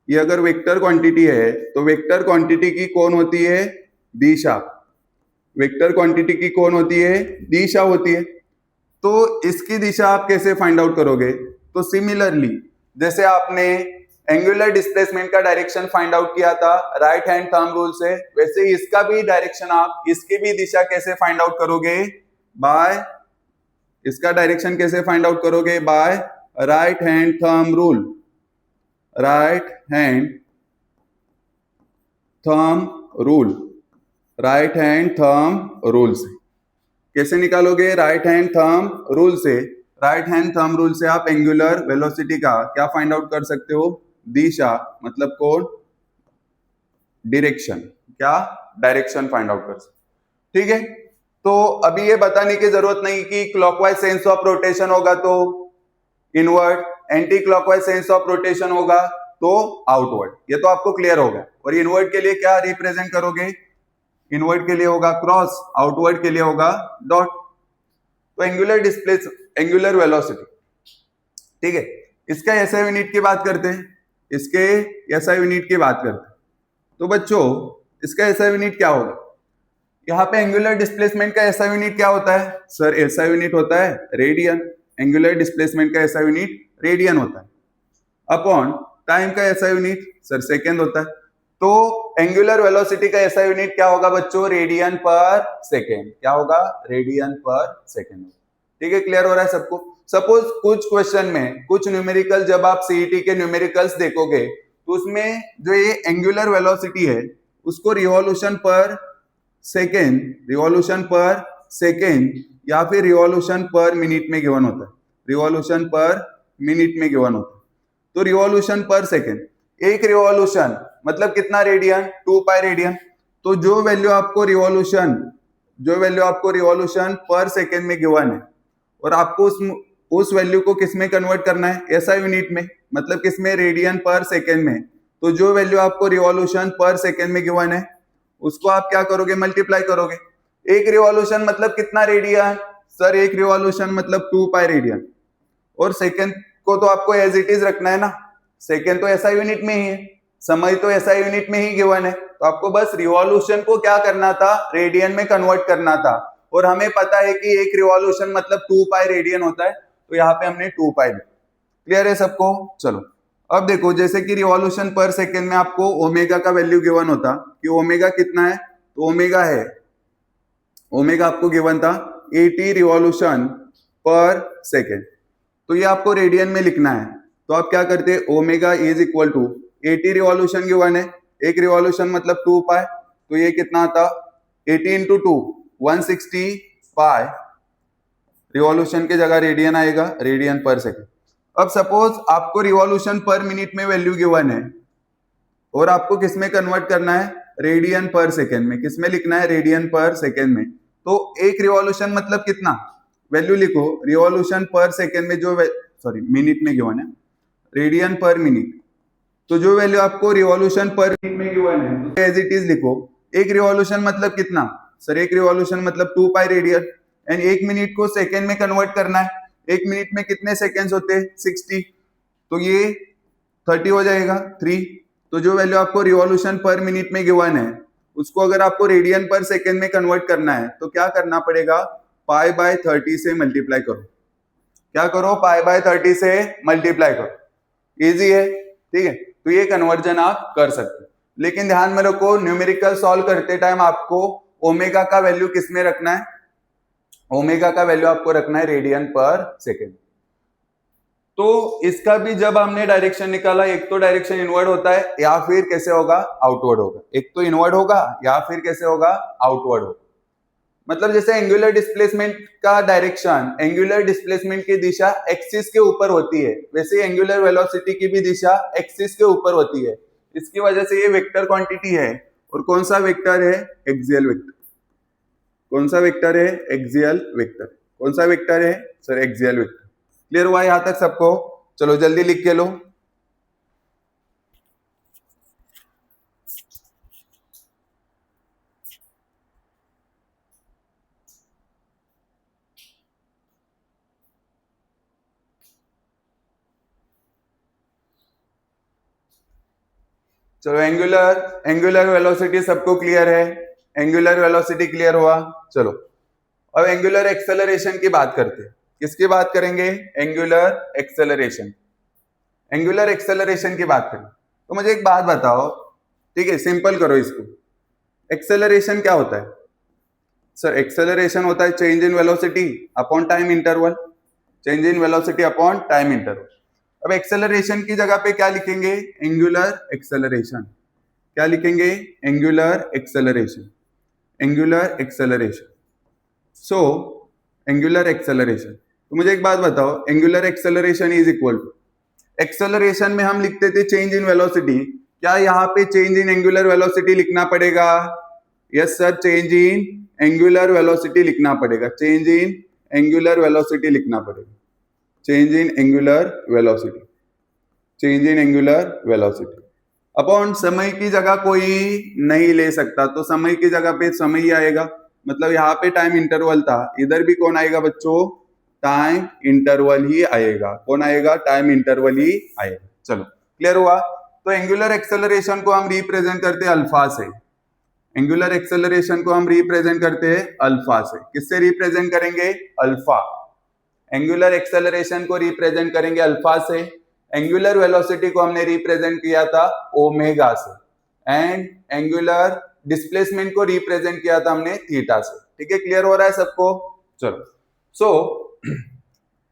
ये अगर वेक्टर क्वांटिटी है तो वेक्टर क्वांटिटी की कौन होती है? दिशा। वेक्टर क्वांटिटी की कौन होती है? दिशा होती है। तो इसकी दिशा आप कैसे फाइंड आउट करोगे? तो सिमिलरली जैसे आपने एंगुलर डिस्प्लेसमेंट का डायरेक्शन फाइंड आउट किया था राइट हैंड थंब रूल से, वैसे ही इसका भी डायरेक्शन, आप इसकी भी दिशा कैसे फाइंड आउट करोगे? बाय, इसका डायरेक्शन कैसे फाइंड आउट करोगे? By right hand thumb rule. Right hand thumb rule, right hand thumb rule से कैसे निकालोगे? राइट हैंड थंब रूल से राइट हैंड थंब रूल से आप एंगुलर वेलोसिटी का क्या फाइंड आउट कर सकते हो? दिशा मतलब कोण, डायरेक्शन, क्या डायरेक्शन फाइंड आउट कर सकते। ठीक है, तो अभी ये बताने की जरूरत नहीं कि क्लॉकवाइज सेंस ऑफ रोटेशन होगा तो inward, anti clockwise sense of rotation होगा तो आउटवर्ड, ये तो आपको क्लियर होगा। और इनवर्ड के लिए क्या रिप्रेजेंट करोगे? इनवर्ड के लिए होगा क्रॉस, आउटवर्ड के लिए होगा डॉट। तो एंगुलर वेलोसिटी, ठीक है, इसका एसआई यूनिट की बात करते हैं, इसके एसआई यूनिट की बात करते हैं। तो बच्चों इसका एसआई यूनिट क्या होगा? यहाँ पे एंगुलर डिस्प्लेसमेंट का एसआई यूनिट क्या होता है? सर एसआई यूनिट होता है रेडियन, एंगुलर डिस्प्लेसमेंट का एसआई यूनिट रेडियन होता है, अपॉन टाइम का एसआई यूनिट सर सेकेंड होता है। तो एंगुलर वेलोसिटी का एसआई यूनिट क्या होगा बच्चों? Radian per second. क्या होगा? Radian per second. ठीक है, क्लियर हो रहा है सबको? सपोज कुछ क्वेश्चन में, कुछ न्यूमेरिकल, जब आप सीईटी के न्यूमेरिकल्स देखोगे तो उसमें जो ये एंगुलर वेलोसिटी है उसको रिवॉल्यूशन पर सेकेंड या फिर रिवॉल्यूशन पर मिनट में गिवन होता है, रिवॉल्यूशन पर मिनट में गिवन होता है। तो रिवॉल्यूशन पर सेकेंड, एक रिवॉल्यूशन मतलब कितना रेडियन? 2 pi radian. तो जो वैल्यू आपको रिवॉल्यूशन पर सेकेंड में गिवन है और आपको उस वैल्यू को किस में कन्वर्ट करना है? एसआई यूनिट में, मतलब किस में? रेडियन पर सेकेंड में। तो जो वैल्यू आपको रिवॉल्यूशन पर सेकेंड में गिवन है उसको आप क्या करोगे? मल्टीप्लाई करोगे। एक रिवॉल्यूशन मतलब कितना रेडियन? सर एक रिवॉल्यूशन मतलब 2 पाई रेडियन। और सेकेंड को तो आपको एज इट इज रखना है ना, सेकेंड तो एसआई यूनिट में ही है, समय तो एसआई यूनिट में ही गिवन है, तो आपको बस रिवॉल्यूशन को क्या करना था? रेडियन में कन्वर्ट करना था। और हमें पता है कि एक रिवॉल्यूशन मतलब 2 पाई रेडियन होता है, तो यहाँ पे हमने 2 पाई लिखा। क्लियर है सबको? चलो अब देखो, जैसे कि रिवॉल्यूशन पर सेकेंड में आपको ओमेगा का वैल्यू गिवन होता कि ओमेगा कितना है, तो ओमेगा आपको गिवन था 80 रिवॉल्यूशन पर सेकेंड। तो ये आपको रेडियन में लिखना है, तो आप क्या करते हैं? Omega is equal to 80 revolution given है, एक रिवॉल्यूशन मतलब 2 पाई, तो ये कितना आता? 80 इंटू 2 160 पाई, रिवॉल्यूशन की जगह रेडियन आएगा, रेडियन पर सेकेंड। अब सपोज आपको रिवॉल्यूशन पर मिनट में वैल्यू गिवन है और आपको किस में कन्वर्ट करना है? रेडियन पर सेकेंड में। किस में लिखना है? रेडियन पर सेकेंड में। तो एक रिवॉल्यूशन मतलब कितना? वैल्यू लिखो, रिवॉल्यूशन पर सेकेंड में जो मिनट में गिवन है, रेडियन पर मिनट। तो जो वैल्यू आपको रिवॉल्यूशन पर मिनट में गिवन है एज इट इज लिखो। एक रिवॉल्यूशन मतलब कितना? सर एक रिवॉल्यूशन मतलब 2 पाई रेडियन, एंड एक मिनट को सेकेंड में कन्वर्ट करना है। एक मिनट में कितने सेकेंड्स होते हैं? 60, तो ये 30 हो जाएगा 3। तो जो वैल्यू आपको रिवॉल्यूशन पर मिनट में गिवन है उसको अगर आपको रेडियन पर सेकेंड में कन्वर्ट करना है तो क्या करना पड़ेगा? पाई बाय 30 से मल्टीप्लाई करो। क्या करो? पाई बाय 30 से मल्टीप्लाई करो। इजी है, ठीक है, तो ये कन्वर्जन आप कर सकते हो। लेकिन ध्यान में रखो, न्यूमेरिकल सॉल्व करते टाइम आपको ओमेगा का वैल्यू किस में रखना है? ओमेगा का वैल्यू आपको रखना है रेडियन पर सेकेंड। तो इसका भी जब हमने डायरेक्शन निकाला, एक तो डायरेक्शन इनवर्ड होता है या फिर कैसे होगा? आउटवर्ड होगा। एक तो इनवर्ड होगा या फिर कैसे होगा? आउटवर्ड होगा। मतलब जैसे एंगुलर डिस्प्लेसमेंट का डायरेक्शन, एंगुलर डिस्प्लेसमेंट की दिशा एक्सिस के ऊपर होती है, वैसे एंगुलर वेलोसिटी की भी दिशा एक्सिस के ऊपर होती है। इसकी वजह से ये वेक्टर क्वांटिटी है। और कौन सा वेक्टर है? Axial vector. कौन सा वेक्टर है? Axial vector. कौन सा वेक्टर है? Sir axial vector. क्लियर हुआ यहां तक सबको? चलो जल्दी लिख के लो। चलो एंगुलर वेलोसिटी सबको क्लियर है? एंगुलर वेलोसिटी क्लियर हुआ? चलो अब एंगुलर एक्सेलरेशन की बात करते हैं। किसकी बात करेंगे? Angular acceleration. एंगुलर एक्सेलरेशन की बात करें तो मुझे एक बात बताओ, ठीक है, सिंपल करो इसको। एक्सेलरेशन क्या होता है? सर एक्सेलरेशन होता है change in velocity upon time interval. Change in velocity upon time interval. अब एक्सेलरेशन की जगह पे क्या लिखेंगे? Angular acceleration. क्या लिखेंगे? Angular acceleration. Angular acceleration. So angular acceleration तो मुझे एक बात बताओ, angular acceleration is equal to, acceleration में हम लिखते थे चेंज इन वेलोसिटी, क्या यहाँ पे चेंज इन एंगुलर वेलोसिटी लिखना पड़ेगा? Yes sir, change in angular velocity लिखना पड़ेगा, चेंज इन एंगुलर वेलोसिटी लिखना पड़ेगा, change in angular velocity, change in angular velocity upon समय की जगह कोई नहीं ले सकता, तो समय की जगह पे समय ही आएगा, मतलब यहाँ पे टाइम इंटरवल था, इधर भी कौन आएगा बच्चों? टाइम इंटरवल ही आएगा। कौन आएगा? टाइम इंटरवल ही आएगा। चलो क्लियर हुआ? तो एंगुलर एक्सेलरेशन को हम रिप्रेजेंट करते हैं अल्फा से, एंगुलर एक्सेलरेशन को हम रिप्रेजेंट करते हैं अल्फा से। किससे रिप्रेजेंट करेंगे? अल्फा। एंगुलर एक्सेलरेशन को रिप्रेजेंट करेंगे अल्फा से, एंगुलर वेलोसिटी को हमने रिप्रेजेंट किया था ओमेगा से, एंड एंगुलर डिस्प्लेसमेंट को रिप्रेजेंट किया था हमने थीटा से। ठीक है, क्लियर हो रहा है सबको? चलो, सो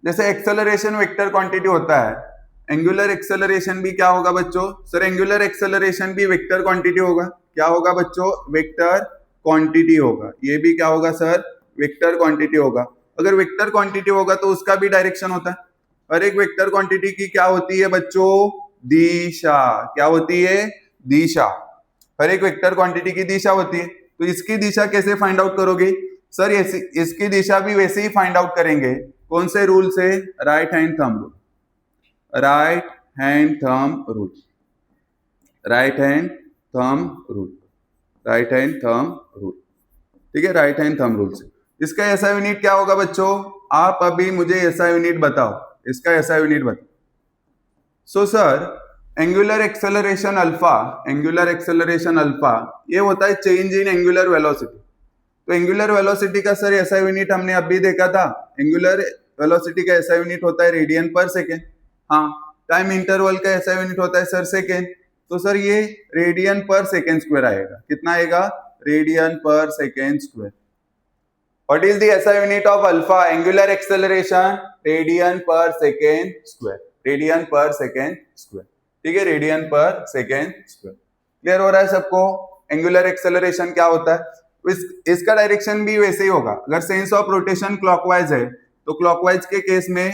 जैसे एक्सेलरेशन वेक्टर क्वांटिटी होता है, एंगुलर एक्सेलरेशन भी क्या होगा बच्चों? सर एंगुलर एक्सेलरेशन भी वेक्टर क्वांटिटी होगा। क्या होगा बच्चों? वेक्टर क्वांटिटी होगा। ये भी क्या होगा सर? वेक्टर क्वांटिटी होगा। अगर वेक्टर क्वांटिटी होगा तो उसका भी डायरेक्शन होता है। हर एक वेक्टर क्वांटिटी की क्या होती है बच्चों? दिशा। क्या होती है? दिशा। हर एक वेक्टर क्वांटिटी की दिशा होती है। तो इसकी दिशा कैसे फाइंड आउट करोगे? सर इसकी दिशा भी वैसे ही फाइंड आउट करेंगे। कौन से रूल से? Right hand thumb rule, right hand thumb rule, right hand thumb rule, right hand thumb rule. ठीक है, राइट हैंड थंब रूल से। इसका ऐसा यूनिट क्या होगा बच्चों? आप अभी मुझे ऐसा यूनिट बताओ, इसका ऐसा यूनिट बताओ। So sir angular acceleration alpha, angular acceleration alpha ये होता है चेंज इन एंगुलर वेलोसिटी। तो एंगुलर वेलोसिटी का सर ऐसा यूनिट हमने अभी देखा था, एंगुलर वेलोसिटी का ऐसा यूनिट होता है रेडियन पर सेकेंड। हाँ, टाइम इंटरवल का ऐसा यूनिट होता है सर सेकेंड। तो सर ये रेडियन पर सेकेंड स्क्वायर आएगा। कितना आएगा? Radian per second square. What is the SI unit of alpha angular acceleration? Radian per second square, radian per second square. ठीक है, radian per second square. Clear हो रहा है सबको? एंगुलर एक्सेलरेशन क्या होता है? इसका डायरेक्शन भी वैसे ही होगा। अगर सेंस ऑफ रोटेशन क्लॉकवाइज है तो क्लॉकवाइज के केस में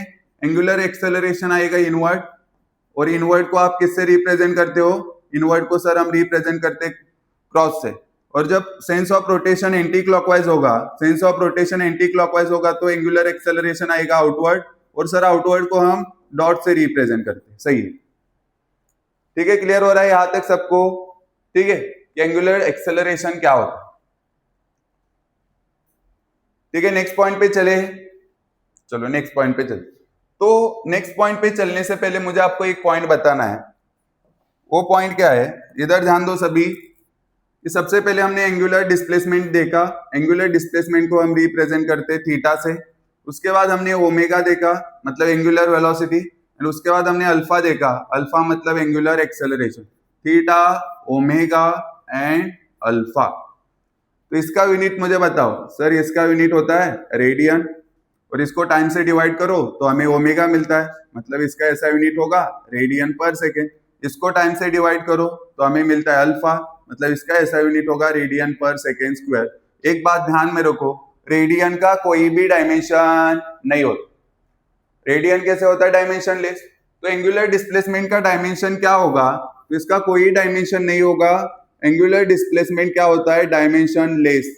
एंगुलर एक्सेलरेशन आएगा इनवर्ड, और इनवर्ड को आप किससे रिप्रेजेंट करते हो? इनवर्ड को सर हम रिप्रेजेंट करते क्रॉस से। और जब sense of rotation anti clockwise होगा, sense of rotation anti clockwise होगा तो एंगुलर एक्सेलरेशन आएगा आउटवर्ड, और सर आउटवर्ड को हम डॉट से रिप्रेजेंट करते हैं। सही है? ठीक है, क्लियर हो रहा है यहां तक सबको? ठीक है, एंगुलर एक्सेलरेशन क्या होता है? ठीक है, नेक्स्ट पॉइंट पे चले। चलो नेक्स्ट पॉइंट पे चले। तो नेक्स्ट पॉइंट पे चलने से पहले मुझे आपको एक पॉइंट बताना है। वो पॉइंट क्या है? इधर ध्यान दो सभी कि सबसे पहले हमने एंगुलर डिस्प्लेसमेंट देखा। एंगुलर डिस्प्लेसमेंट को हम रिप्रेजेंट करते थीटा से। उसके बाद हमने ओमेगा देखा, मतलब एंगुलर वेलोसिटी, एंड उसके बाद हमने अल्फा देखा, अल्फा मतलब angular acceleration. Theta, omega and alpha. तो इसका यूनिट मुझे बताओ। सर इसका यूनिट होता है रेडियन, और इसको टाइम से डिवाइड करो तो हमें ओमेगा मिलता है, मतलब इसका ऐसा यूनिट होगा रेडियन पर सेकेंड। इसको टाइम से डिवाइड करो तो हमें मिलता है अल्फा, मतलब इसका ऐसा यूनिट होगा रेडियन पर सेकेंड स्क्वायर। एक बात ध्यान में रखो, रेडियन का कोई भी डायमेंशन नहीं होता। रेडियन कैसे होता है? Dimension less. तो एंगुलर डिस्प्लेसमेंट का डायमेंशन क्या होगा? तो इसका कोई डायमेंशन नहीं होगा। एंगुलर डिस्प्लेसमेंट क्या होता है? Dimension less.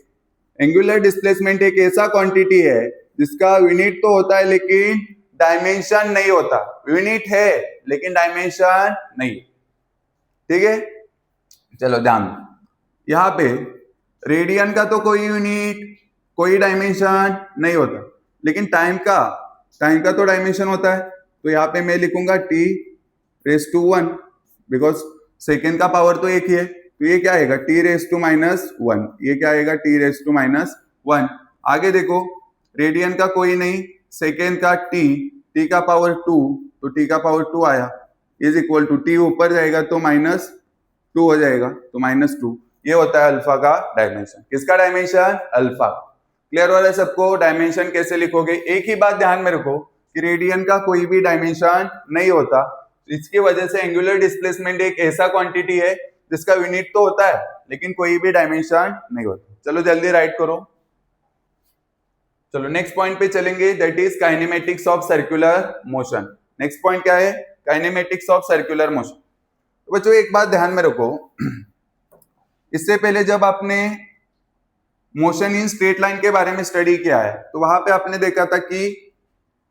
एंगुलर डिस्प्लेसमेंट एक ऐसा क्वांटिटी है जिसका यूनिट तो होता है लेकिन डायमेंशन नहीं होता। यूनिट है लेकिन डायमेंशन नहीं। ठीक है, चलो ध्यान दो। यहां पे रेडियन का तो कोई यूनिट, कोई डायमेंशन नहीं होता, लेकिन टाइम का तो डायमेंशन होता है। तो यहाँ पे मैं लिखूंगा t raise to 1, because second का पावर तो एक ही है। तो ये क्या आएगा? t raise to -1। ये क्या आएगा? t raise to -1। आगे देखो, रेडियन का कोई नहीं, सेकेंड का t का पावर 2, तो t का पावर 2 आया, इज इक्वल टू t ऊपर जाएगा तो -2 हो जाएगा, तो -2। ये होता है अल्फा का डायमेंशन। किसका डायमेंशन? अल्फा। क्लियर हो रहा है सबको? डायमेंशन कैसे लिखोगे? एक ही बात ध्यान में रखो कि रेडियन का कोई भी डायमेंशन नहीं होता। इसकी वजह से एंगुलर डिस्प्लेसमेंट एक ऐसा क्वांटिटी है जिसका यूनिट तो होता है लेकिन कोई भी डायमेंशन नहीं होता। चलो जल्दी राइट करो। चलो नेक्स्ट पॉइंट पे चलेंगे, that is kinematics of circular motion. Next point क्या है? Kinematics of circular motion. तो बच्चों एक बात ध्यान में रखो, इससे पहले जब आपने मोशन इन स्ट्रेट लाइन के बारे में स्टडी किया है तो वहां पे आपने देखा था कि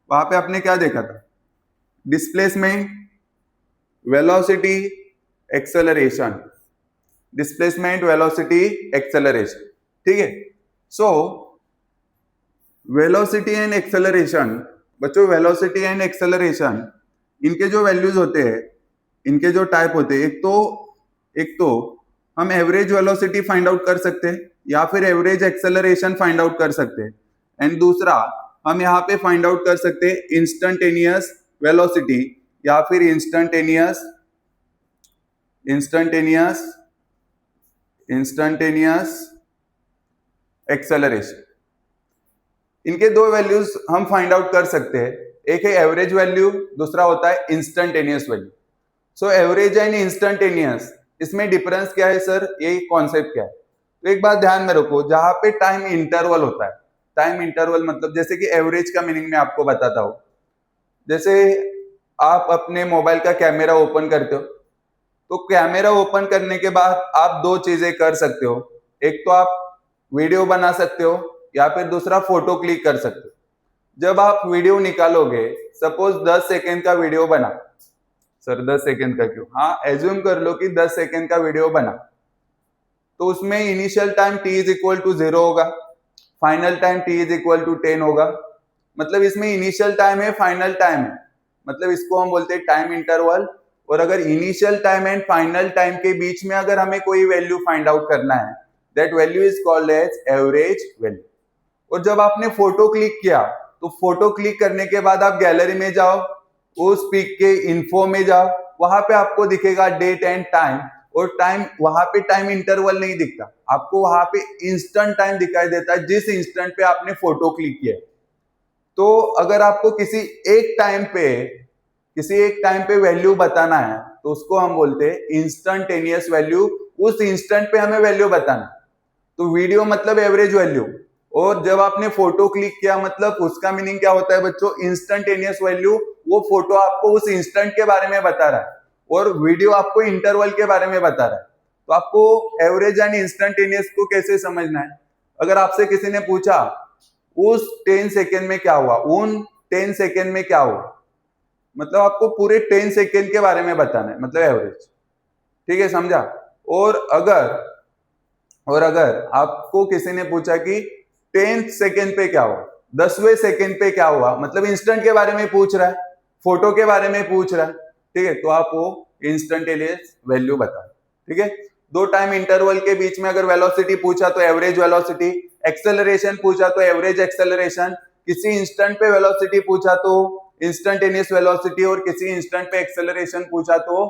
वहां पे आपने क्या देखा था? Displacement, velocity, acceleration, displacement, velocity, acceleration. ठीक है, सो वेलोसिटी एंड एक्सेलरेशन, बच्चों वेलोसिटी एंड एक्सेलरेशन इनके जो वैल्यूज होते हैं, इनके जो टाइप होते हैं, एक तो हम एवरेज वेलोसिटी फाइंड आउट कर सकते हैं या फिर एवरेज एक्सेलरेशन फाइंड आउट कर सकते हैं, एंड दूसरा हम यहाँ पे फाइंड आउट कर सकते हैं इंस्टेंटेनियस वेलोसिटी या फिर इंस्टेंटेनियस एक्सेलरेशन। इनके दो वैल्यूज हम फाइंड आउट कर सकते हैं, एक है एवरेज वैल्यू, दूसरा होता है instantaneous value. So average and instantaneous, इसमें डिफरेंस क्या है सर? यही कॉन्सेप्ट क्या है? तो एक बात ध्यान में रखो, जहां पे टाइम इंटरवल होता है, टाइम इंटरवल मतलब जैसे कि एवरेज का मीनिंग मैं आपको बताता हूं। जैसे आप अपने मोबाइल का कैमरा ओपन करते हो, तो कैमरा ओपन करने के बाद आप दो चीजें कर सकते हो, एक तो आप वीडियो बना सकते हो या फिर दूसरा फोटो क्लिक कर सकते हो। जब आप वीडियो निकालोगे, सपोज 10 सेकेंड का वीडियो बना, सर 10 सेकेंड का क्यों? हाँ, एज्यूम कर लो कि 10 सेकेंड का वीडियो बना, तो उसमें initial time t is equal to 0 होगा, final time t is equal to 10 होगा। मतलब इसमें इनिशियल टाइम है, फाइनल टाइम है, मतलब इसको हम बोलते हैं टाइम इंटरवल। और अगर initial time and final time के बीच में अगर हमें कोई वैल्यू फाइंड आउट करना है, that value is called as average value. और जब आपने फोटो क्लिक किया, तो फोटो क्लिक करने के बाद आप गैलरी में जाओ, उस पिक के इन्फो में जाओ, वहां पे आपको दिखेगा डेट एंड टाइम, और टाइम वहां पे टाइम इंटरवल नहीं दिखता आपको, वहां पे इंस्टेंट टाइम दिखाई देता है जिस इंस्टेंट पे आपने फोटो क्लिक किया। तो अगर आपको किसी एक टाइम पे वैल्यू बताना है तो उसको हम बोलते हैं इंस्टेंटेनियस वैल्यू, उस इंस्टेंट पे हमें वैल्यू बताना। तो वीडियो मतलब एवरेज वैल्यू, और जब आपने फोटो क्लिक किया मतलब उसका मीनिंग क्या होता है बच्चों? Instantaneous value. वो फोटो आपको उस इंस्टेंट के बारे में बता रहा है और वीडियो आपको इंटरवल के बारे में बता रहा है। तो आपको एवरेज एंड इंस्टेंटेनियस को कैसे समझना है? अगर आपसे किसी ने पूछा उस 10 सेकेंड में क्या हुआ, उन 10 सेकेंड में क्या हुआ, मतलब आपको पूरे 10 सेकेंड के बारे में बताना है, मतलब एवरेज। ठीक है, समझा? और अगर आपको किसी ने पूछा कि 10th सेकेंड पे क्या हुआ, 10वें सेकेंड पे क्या हुआ, मतलब इंस्टेंट के बारे में पूछ रहा है, फोटो के बारे में पूछ रहा है, ठीक है, तो आप वो इंस्टेंटेनियस वैल्यू बता। ठीक है, दो टाइम इंटरवल के बीच में अगर वेलोसिटी पूछा तो एवरेज वेलोसिटी, एक्सेलरेशन पूछा तो एवरेज एक्सेलरेशन, किसी इंस्टेंट पे वेलोसिटी पूछा तो इंस्टेंटेनियस वेलोसिटी, और किसी इंस्टेंट पे एक्सेलरेशन पूछा तो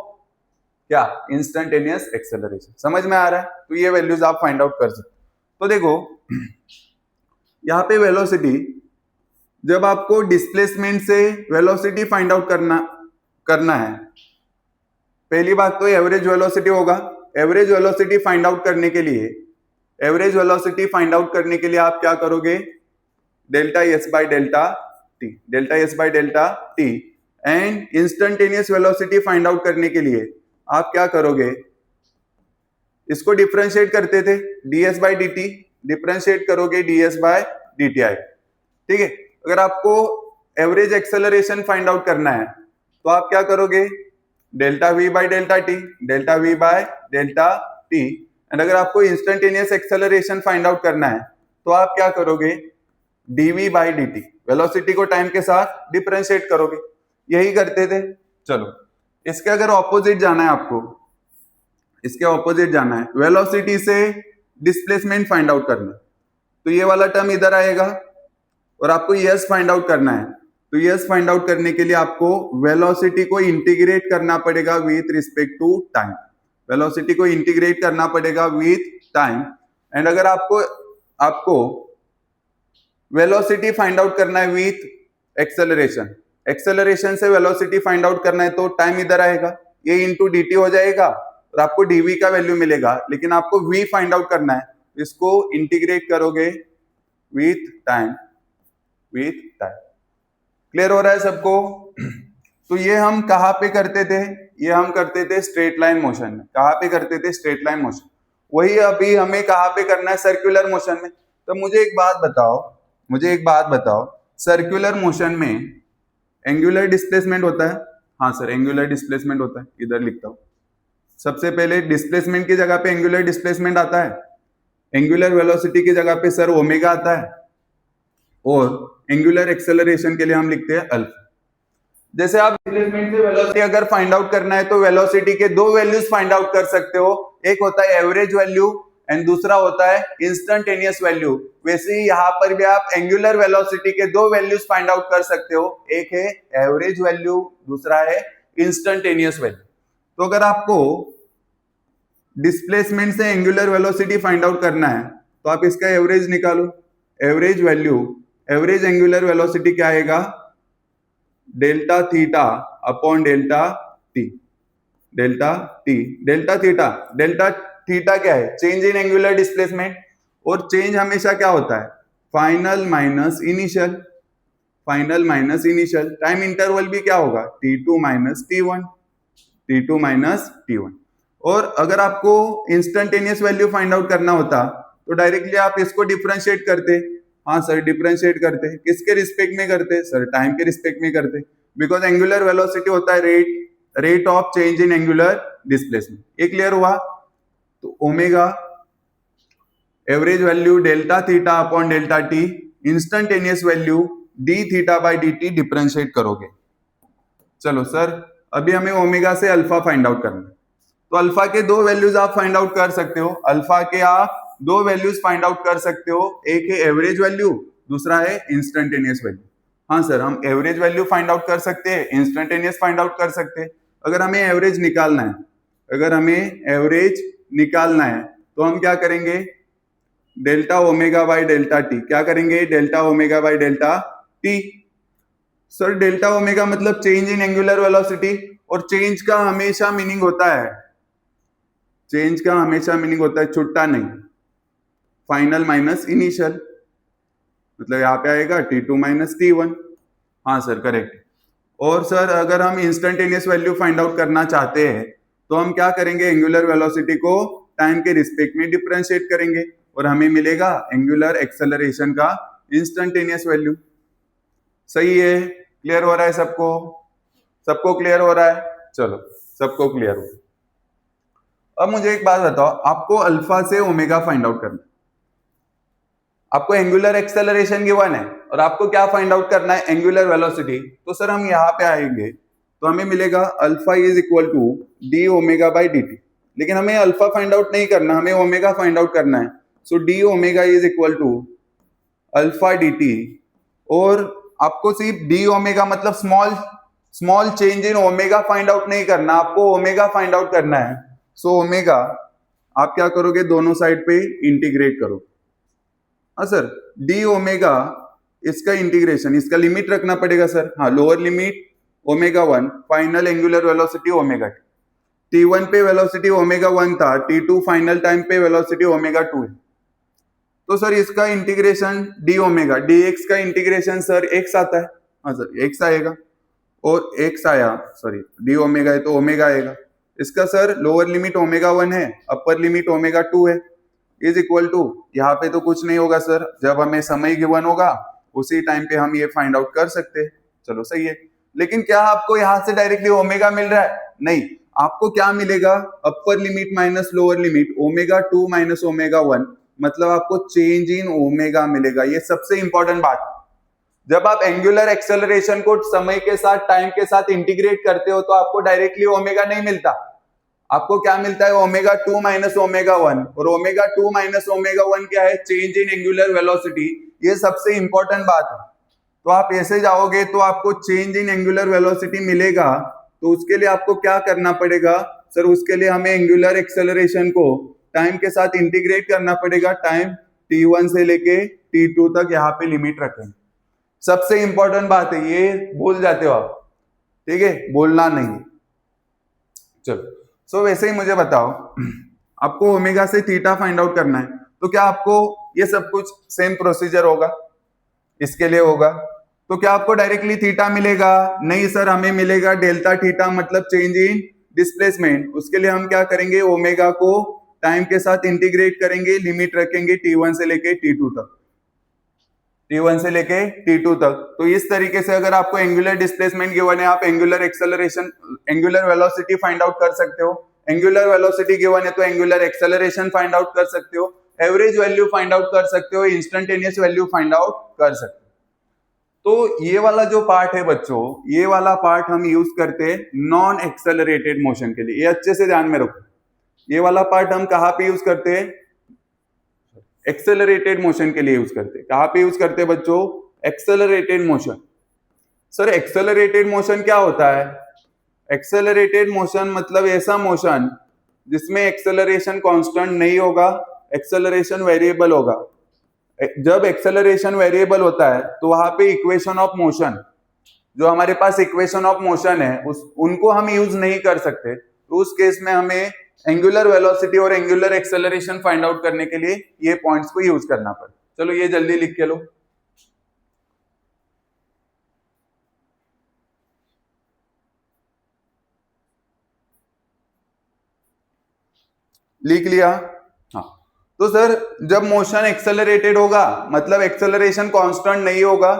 क्या? Instantaneous acceleration. समझ में आ रहा है? तो ये वैल्यूज आप फाइंड आउट कर सकते। तो देखो यहाँ पे वेलोसिटी, जब आपको डिस्प्लेसमेंट से वेलोसिटी फाइंड आउट करना है, पहली बात तो एवरेज वेलोसिटी होगा। एवरेज वेलोसिटी फाइंड आउट करने के लिए आप क्या करोगे? Delta S by delta T. And instantaneous velocity find out करने के लिए आप क्या करोगे? इसको डिफरेंशिएट करते थे, ds by D T, differentiate करोगे ds बाय डी टी आई। ठीक है, अगर आपको एवरेज एक्सेलरेशन फाइंड आउट करना है तो आप क्या करोगे? Delta v by delta T. And अगर आपको इंस्टेंटेनियस एक्सेलरेशन फाइंड आउट करना है तो आप क्या करोगे? dv by D T, velocity को टाइम के साथ डिफरेंशिएट करोगे। यही करते थे। चलो इसके अगर ऑपोजिट जाना है आपको, इसके ऑपोजिट जाना है, वेलोसिटी से डिस्प्लेसमेंट फाइंड आउट करना, तो ये वाला टर्म इधर आएगा और आपको यस फाइंड आउट करना है। तो यस फाइंड आउट करने के लिए आपको वेलोसिटी को इंटीग्रेट करना पड़ेगा with respect to time, velocity को इंटीग्रेट करना पड़ेगा विथ टाइम। एंड अगर आपको वेलोसिटी फाइंड आउट करना है विथ एक्सेलरेशन से वेलोसिटी फाइंड आउट करना है तो टाइम इधर आएगा, ये इंटू डी टी हो जाएगा और आपको डीवी का वैल्यू मिलेगा। लेकिन आपको v फाइंड आउट करना है, इसको इंटीग्रेट करोगे with time, with time. Clear हो रहा है सबको? तो ये हम कहाँ पे करते थे? ये हम करते थे स्ट्रेट लाइन मोशन में। कहाँ पे करते थे? Straight line motion. वही अभी हमें कहाँ पे करना है? सर्कुलर मोशन में। तो मुझे एक बात बताओ, सर्कुलर मोशन में एंगुलर डिस्प्लेसमेंट होता है? हाँ सर, एंगुलर डिस्प्लेसमेंट होता है। इधर लिखता हूं, सबसे पहले डिस्प्लेसमेंट की जगह पे एंगुलर डिस्प्लेसमेंट आता है, एंगुलर वेलोसिटी की जगह पे सर ओमेगा आता है, और एंगुलर एक्सेलरेशन के लिए हम लिखते हैं अल्फा। जैसे आप डिस्प्लेसमेंट से वेलोसिटी अगर फाइंड आउट करना है तो वेलोसिटी के दो वैल्यूज फाइंड आउट कर सकते हो, एक होता है एवरेज वैल्यू एंड दूसरा होता है इंस्टेंटेनियस वैल्यू। वैसे ही यहाँ पर भी आप एंगुलर वेलोसिटी के दो वैल्यूज फाइंड आउट कर सकते हो, एक है एवरेज वैल्यू, दूसरा है इंस्टेंटेनियस वैल्यू। तो अगर आपको डिस्प्लेसमेंट से एंगुलर वेलोसिटी फाइंड आउट करना है तो आप इसका एवरेज निकालो। Average value, average angular velocity क्या आएगा? Delta theta upon delta T. Delta T, delta theta क्या है? चेंज इन एंगुलर डिस्प्लेसमेंट, और चेंज हमेशा क्या होता है? Final minus initial. Final minus initial. Time interval भी क्या होगा? t2 minus t1, t2 minus t1। और अगर आपको इंस्टेंटेनियस वैल्यू फाइंड आउट करना होता तो डायरेक्टली आप इसको डिफरेंशिएट करते। हाँ सर, डिफरेंशिएट करते। किसके रिस्पेक्ट में करते? सर टाइम के रिस्पेक्ट में करते, बिकॉज एंगुलर वेलोसिटी होता है rate of change in angular displacement. ये क्लियर हुआ? तो omega average value delta theta upon delta T, instantaneous value D theta by D T differentiate करोगे। चलो सर, अभी हमें ओमेगा से अल्फा फाइंड आउट करना है, तो अल्फा के दो वैल्यूज आप फाइंड आउट कर सकते हो। अल्फा के आप दो वैल्यूज फाइंड आउट कर सकते हो, एक है एवरेज वैल्यू, दूसरा है इंस्टेंटेनियस वैल्यू। हाँ सर, हम एवरेज वैल्यू फाइंड आउट कर सकते हैं, इंस्टेंटेनियस फाइंड आउट कर सकते हैं। अगर हमें एवरेज निकालना है, तो हम क्या करेंगे? Delta omega by delta T. क्या करेंगे? Delta omega by delta T. Sir delta omega मतलब चेंज इन एंगुलर वेलोसिटी, और चेंज का हमेशा मीनिंग होता है छुट्टा नहीं, फाइनल माइनस इनिशियल। मतलब यहाँ पे आएगा t2 माइनस t1। हाँ सर, करेक्ट। और सर अगर हम इंस्टेंटेनियस वैल्यू फाइंड आउट करना चाहते हैं तो हम क्या करेंगे? एंगुलर वेलोसिटी को टाइम के रिस्पेक्ट में डिफरेंशिएट करेंगे और हमें मिलेगा एंगुलर एक्सेलरेशन का इंस्टेंटेनियस वैल्यू। सही है? क्लियर हो रहा है सबको? सबको क्लियर हो रहा है? चलो, सबको क्लियर हो। अब मुझे एक बात बताओ, आपको अल्फा से ओमेगा फाइंड आउट करना है, आपको एंगुलर एक्सेलरेशन गिवन है और आपको क्या फाइंड आउट करना है? Angular velocity. तो सर हम यहाँ पे आएंगे तो हमें मिलेगा alpha is equal to D omega by D T. लेकिन हमें अल्फा फाइंड आउट नहीं करना, हमें ओमेगा फाइंड आउट करना है। So D omega is equal to alpha D T, और आपको सिर्फ डी ओमेगा मतलब small change in omega find out नहीं करना, आपको ओमेगा फाइंड आउट करना है। सो ओमेगा आप क्या करोगे? दोनों साइड पे इंटीग्रेट करो। हाँ सर, डी ओमेगा इसका इंटीग्रेशन, इसका लिमिट रखना पड़ेगा सर। हाँ, lower limit omega 1, final angular velocity omega t1 पे वेलोसिटी ओमेगा 1 था, t2 फाइनल टाइम पे वेलोसिटी ओमेगा 2 है। तो सर इसका इंटीग्रेशन डी ओमेगा, dx का इंटीग्रेशन सर x आता है। हाँ सर, x आएगा, और x आया, सॉरी डी ओमेगा है तो ओमेगा आएगा। इसका सर लोअर लिमिट ओमेगा 1 है, अपर लिमिट ओमेगा 2 है, इज इक्वल टू, यहाँ पे तो कुछ नहीं होगा सर, जब हमें समय गिवन होगा उसी टाइम पे हम ये फाइंड आउट कर सकते हैं। चलो सही है। लेकिन क्या आपको यहाँ से डायरेक्टली ओमेगा मिल रहा है? नहीं, आपको क्या मिलेगा? Upper limit minus lower limit omega 2 minus omega 1, मतलब आपको चेंज इन ओमेगा मिलेगा। ये सबसे इंपॉर्टेंट बात है। जब आप एंगुलर एक्सेलरेशन को समय के साथ, टाइम के साथ इंटीग्रेट करते हो तो आपको डायरेक्टली ओमेगा नहीं मिलता, आपको क्या मिलता है? ओमेगा 2 माइनस ओमेगा 1, और ओमेगा 2 माइनस ओमेगा 1 क्या है? चेंज इन एंगुलर वेलोसिटी। ये सबसे इंपॉर्टेंट बात है। तो आप ऐसे जाओगे तो आपको चेंज इन एंगुलर वेलोसिटी मिलेगा, तो उसके लिए आपको क्या करना पड़ेगा? सर उसके लिए हमें एंगुलर एक्सेलरेशन को टाइम के साथ इंटीग्रेट करना पड़ेगा। टाइम t1 से लेके t2 तक यहाँ पे लिमिट रखेंगे। सबसे इंपॉर्टेंट बात है, ये भूल जाते हो आप, ठीक है? बोलना नहीं। चलो, सो वैसे ही मुझे बताओ, आपको ओमेगा से थीटा फाइंड आउट करना है, तो क्या आपको ये सब कुछ सेम प्रोसीजर होगा? इसके लिए होगा। तो क्या आपको डायरेक्टली थीटा मिलेगा? नहीं सर, हमें मिलेगा डेल्टा थीटा, मतलब चेंज इन डिस्प्लेसमेंट। उसके लिए हम क्या करेंगे, ओमेगा को टाइम के साथ इंटीग्रेट करेंगे, लिमिट रखेंगे T1 से लेके T2 तक, T1 से लेके T2 तक। तो इस तरीके से अगर आपको एंगुलर डिस्प्लेसमेंट गिवन है, आप angular acceleration, angular velocity find out कर सकते हो। एंगुलर वेलोसिटी गिवन है तो एंगुलर एक्सेलरेशन फाइंड आउट कर सकते हो, एवरेज वैल्यू फाइंड आउट कर सकते हो, इंस्टेंटेनियस वैल्यू फाइंड आउट कर सकते हो। तो ये वाला जो पार्ट है बच्चों, ये वाला पार्ट हम यूज करते हैं नॉन एक्सेलरेटेड मोशन के लिए। ये अच्छे से ध्यान में रखो, ये वाला पार्ट हम कहाँ पे यूज करते हैं? एक्सेलरेटेड मोशन के लिए यूज करते हैं। कहाँ पे यूज करते हैं बच्चों? Accelerated motion. Sir accelerated motion क्या होता है? एक्सेलरेटेड मोशन मतलब ऐसा मोशन जिसमें एक्सेलरेशन कांस्टेंट नहीं होगा, एक्सेलरेशन वेरिएबल होगा। जब एक्सेलरेशन वेरिएबल होता है तो वहां पे इक्वेशन ऑफ मोशन, जो हमारे पास इक्वेशन ऑफ मोशन है उनको हम यूज नहीं कर सकते। तो उस केस में हमें एंगुलर वेलोसिटी और एंगुलर एक्सेलरेशन फाइंड आउट करने के लिए ये पॉइंट्स को यूज करना पड़े। चलो ये जल्दी लिख के लो। लिख लिया? हाँ। तो सर जब मोशन एक्सेलरेटेड होगा मतलब एक्सेलरेशन कांस्टेंट नहीं होगा,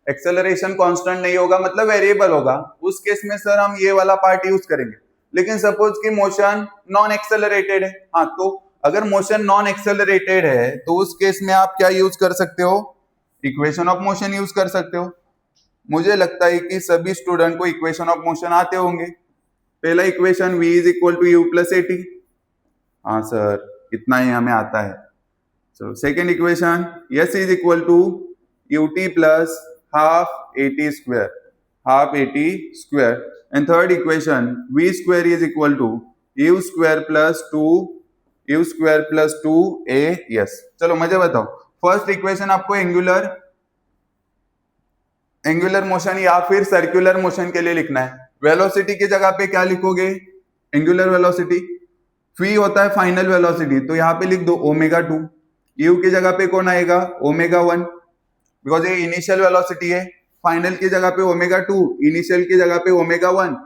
एक्सेलरेशन कांस्टेंट नहीं होगा मतलब वेरिएबल होगा। उस केस में सर हम ये वाला पार्ट यूज करेंगे। लेकिन सपोज कि मोशन नॉन एक्सेलरेटेड है, हाँ, तो अगर मोशन नॉन एक्सेलरेटेड है तो उस केस में आप क्या यूज कर सकते हो? इक्वेशन ऑफ मोशन यूज कर सकते हो। मुझे लगता है कि सभी स्टूडेंट को इक्वेशन ऑफ मोशन आते होंगे। पहला equation v is equal to U plus A T, हाँ सर इतना ही हमें आता है। So second equation s is equal to U T plus half A T square, half A T square. And third equation v square is equal to U square plus two A S. चलो मुझे बताओ, first equation आपको angular motion या फिर circular motion के लिए लिखना है। वेलोसिटी की जगह पे क्या लिखोगे? Angular velocity. फी होता है फाइनल वेलोसिटी, तो यहाँ पे लिख दो ओमेगा 2। यू की जगह पे कौन आएगा? ओमेगा 1, बिकॉज ये इनिशियल वेलोसिटी है। फाइनल की जगह पे ओमेगा 2, इनिशियल की जगह पे ओमेगा 1।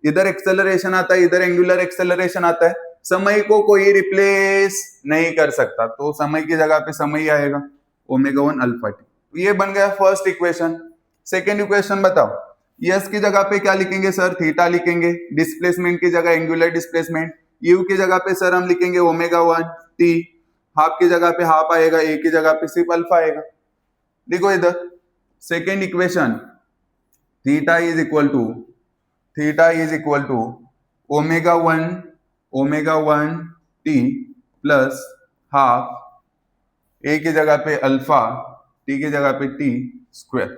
इधर एक्सेलरेशन आता है, इधर एंगुलर एक्सेलरेशन आता है। समय को कोई रिप्लेस नहीं कर सकता, तो समय की जगह पे समय आएगा, ओमेगा 1 अल्फा टी। तो ये बन गया फर्स्ट इक्वेशन। सेकेंड इक्वेशन बताओ, यस की जगह पे क्या लिखेंगे सर? थीटा लिखेंगे। डिस्प्लेसमेंट की जगह एंगुलर डिस्प्लेसमेंट। यू की जगह पे सर हम लिखेंगे ओमेगा 1 टी। हाफ की जगह पे हाफ आएगा, ए की जगह पे सिर्फ अल्फा आएगा। देखो इधर second equation, theta is equal to omega 1 T plus half A की जगह पे अल्फा, टी की जगह पे T square.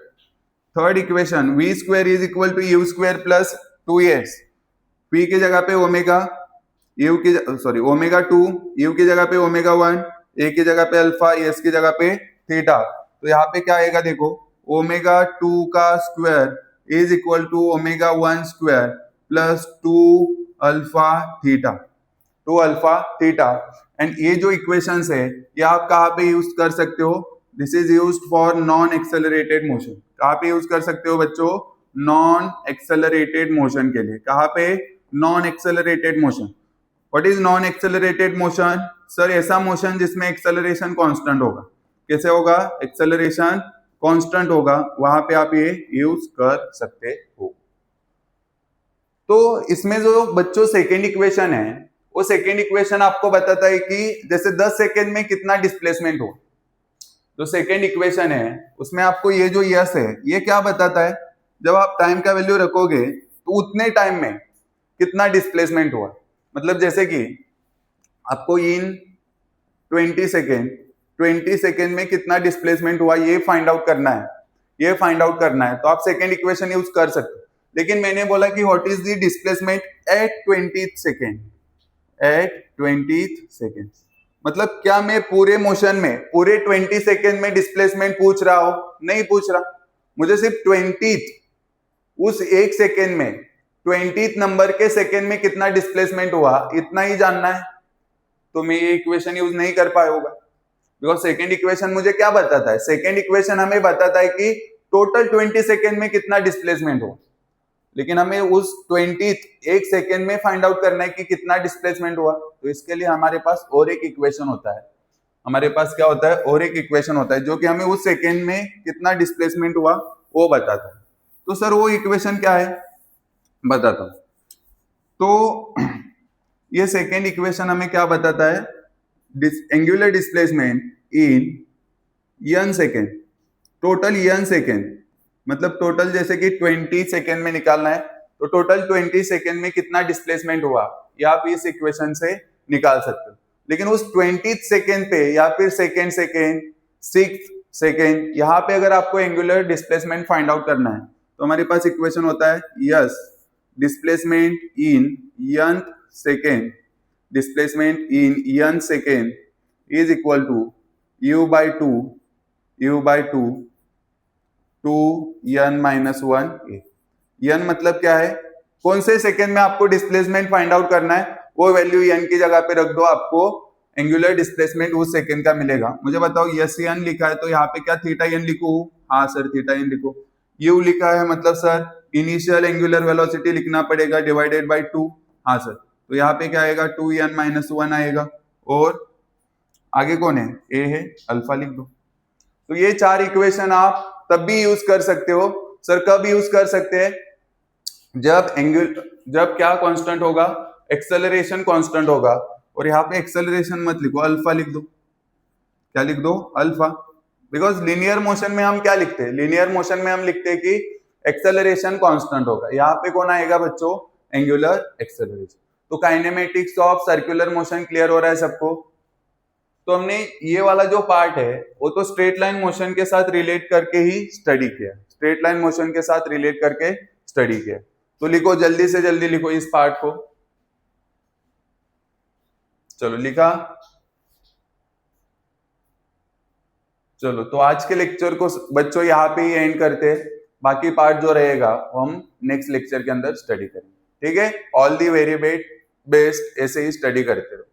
Third equation v square is equal to U square plus 2s। p की जगह पे ओमेगा, ओमेगा 2, u की जगह पे ओमेगा 1, a की जगह पे अल्फा, s की जगह पे थीटा। तो यहाँ पे क्या आएगा देखो, ओमेगा 2 का square is equal to omega 1 square plus 2 alpha theta. And ये जो इक्वेशंस है ये आप कहाँ पे यूज कर सकते हो? This is used for non accelerated motion. कहाँ पे यूज कर सकते हो बच्चों? नॉन एक्सेलरेटेड मोशन के लिए। कहाँ पे? Non accelerated motion. What is non accelerated motion? Sir ऐसा मोशन जिसमें एक्सेलरेशन कांस्टेंट होगा। कैसे होगा? एक्सेलरेशन कांस्टेंट होगा, वहां पे आप ये यूज कर सकते हो। तो इसमें जो बच्चों सेकेंड इक्वेशन है, वो सेकेंड इक्वेशन आपको बताता है कि जैसे 10 सेकेंड में कितना डिस्प्लेसमेंट हो। जो सेकेंड इक्वेशन है उसमें आपको ये जो यस है ये क्या बताता है? जब आप टाइम का वैल्यू रखोगे तो उतने टाइम में कितना डिस्प्लेसमेंट हुआ। मतलब जैसे कि आपको इन 20 सेकेंड में कितना डिस्प्लेसमेंट हुआ ये फाइंड आउट करना है, तो आप सेकेंड इक्वेशन यूज कर सकते हो। लेकिन मैंने बोला कि what is the displacement eight 20th second. मतलब क्या मैं पूरे मोशन में पूरे 20 सेकेंड में डिस्प्लेसमेंट पूछ रहा हूं? नहीं पूछ रहा, मुझे सिर्फ 20th, उस एक सेकेंड में 20th नंबर के सेकेंड में कितना डिस्प्लेसमेंट हुआ इतना ही जानना है। तो मैं ये इक्वेशन यूज नहीं कर पाया होगा, बिकॉज सेकेंड इक्वेशन मुझे क्या बताता है, सेकेंड इक्वेशन हमें बताता है कि टोटल 20 सेकेंड में कितना डिस्प्लेसमेंट हो, लेकिन हमें उस 1 सेकेंड में फाइंड आउट करना है कि कितना डिस्प्लेसमेंट हुआ। तो इसके लिए हमारे पास और एक इक्वेशन होता है, हमारे पास क्या होता है, और एक इक्वेशन होता है जो कि हमें उस सेकेंड में कितना डिस्प्लेसमेंट हुआ वो बताता है। तो सर वो इक्वेशन क्या है, बताता हूं। तो ये सेकेंड इक्वेशन हमें क्या बताता है, angular displacement in n second, total n second, मतलब टोटल जैसे कि 20 सेकेंड में निकालना है, तो टोटल 20 सेकेंड में कितना डिस्प्लेसमेंट हुआ या आप इस इक्वेशन से निकाल सकते हो। लेकिन उस 20 सेकेंड पे या फिर सेकेंड 6 सेकेंड, यहाँ पे अगर आपको एंगुलर डिस्प्लेसमेंट फाइंड आउट करना है तो हमारे पास इक्वेशन होता है S displacement in n second, displacement in n second is equal to u by 2 two n minus 1 a। n मतलब क्या है, कौन से सेकेंड में आपको डिस्प्लेसमेंट फाइंड आउट करना है, वो वैल्यू n की जगह पे रख दो, आपको एंगुलर डिस्प्लेसमेंट उस सेकेंड का मिलेगा। मुझे बताओ यस n लिखा है तो यहाँ पे क्या थीटा n लिखूं, हाँ सर थीटा n लिखो। u लिखा है मतलब सर इनिशियल एंगुलर वेलोसिटी लिखना पड़ेगा डिवाइडेड बाय 2, हाँ सर, तो यहाँ पे क्या आएगा 2n माइनस 1 आएगा, और आगे कौन है, a है, अल्फा लिख दो। तो ये 4 इक्वेशन आप तब भी यूज कर सकते हो। सर कब यूज कर सकते हैं, जब क्या कांस्टेंट होगा, एक्सेलरेशन कांस्टेंट होगा, और यहाँ पे एक्सेलरेशन मत लिखो, अल्फा लिख दो। क्या लिख दो, अल्फा, बिकॉज लिनियर मोशन में हम क्या लिखते हैं, लिनियर मोशन में हम लिखते हैं कि एक्सेलरेशन कांस्टेंट होगा, यहाँ पे कौन आएगा बच्चों, एंगुलर एक्सेलरेशन। तो kinematics of circular motion clear हो रहा है सबको। तो हमने ये वाला जो पार्ट है वो तो स्ट्रेट लाइन मोशन के साथ रिलेट करके ही स्टडी किया, स्ट्रेट लाइन मोशन के साथ रिलेट करके स्टडी किया। तो लिखो, जल्दी से जल्दी लिखो इस पार्ट को। चलो लिखा, चलो तो आज के लेक्चर को बच्चों यहाँ पे ही एंड करते हैं, बाकी पार्ट जो रहेगा वो हम नेक्स्ट लेक्चर के अंदर स्टडी करेंगे, ठीक है। ऑल दी वेरी बेस्ट, ऐसे ही स्टडी करते रहो।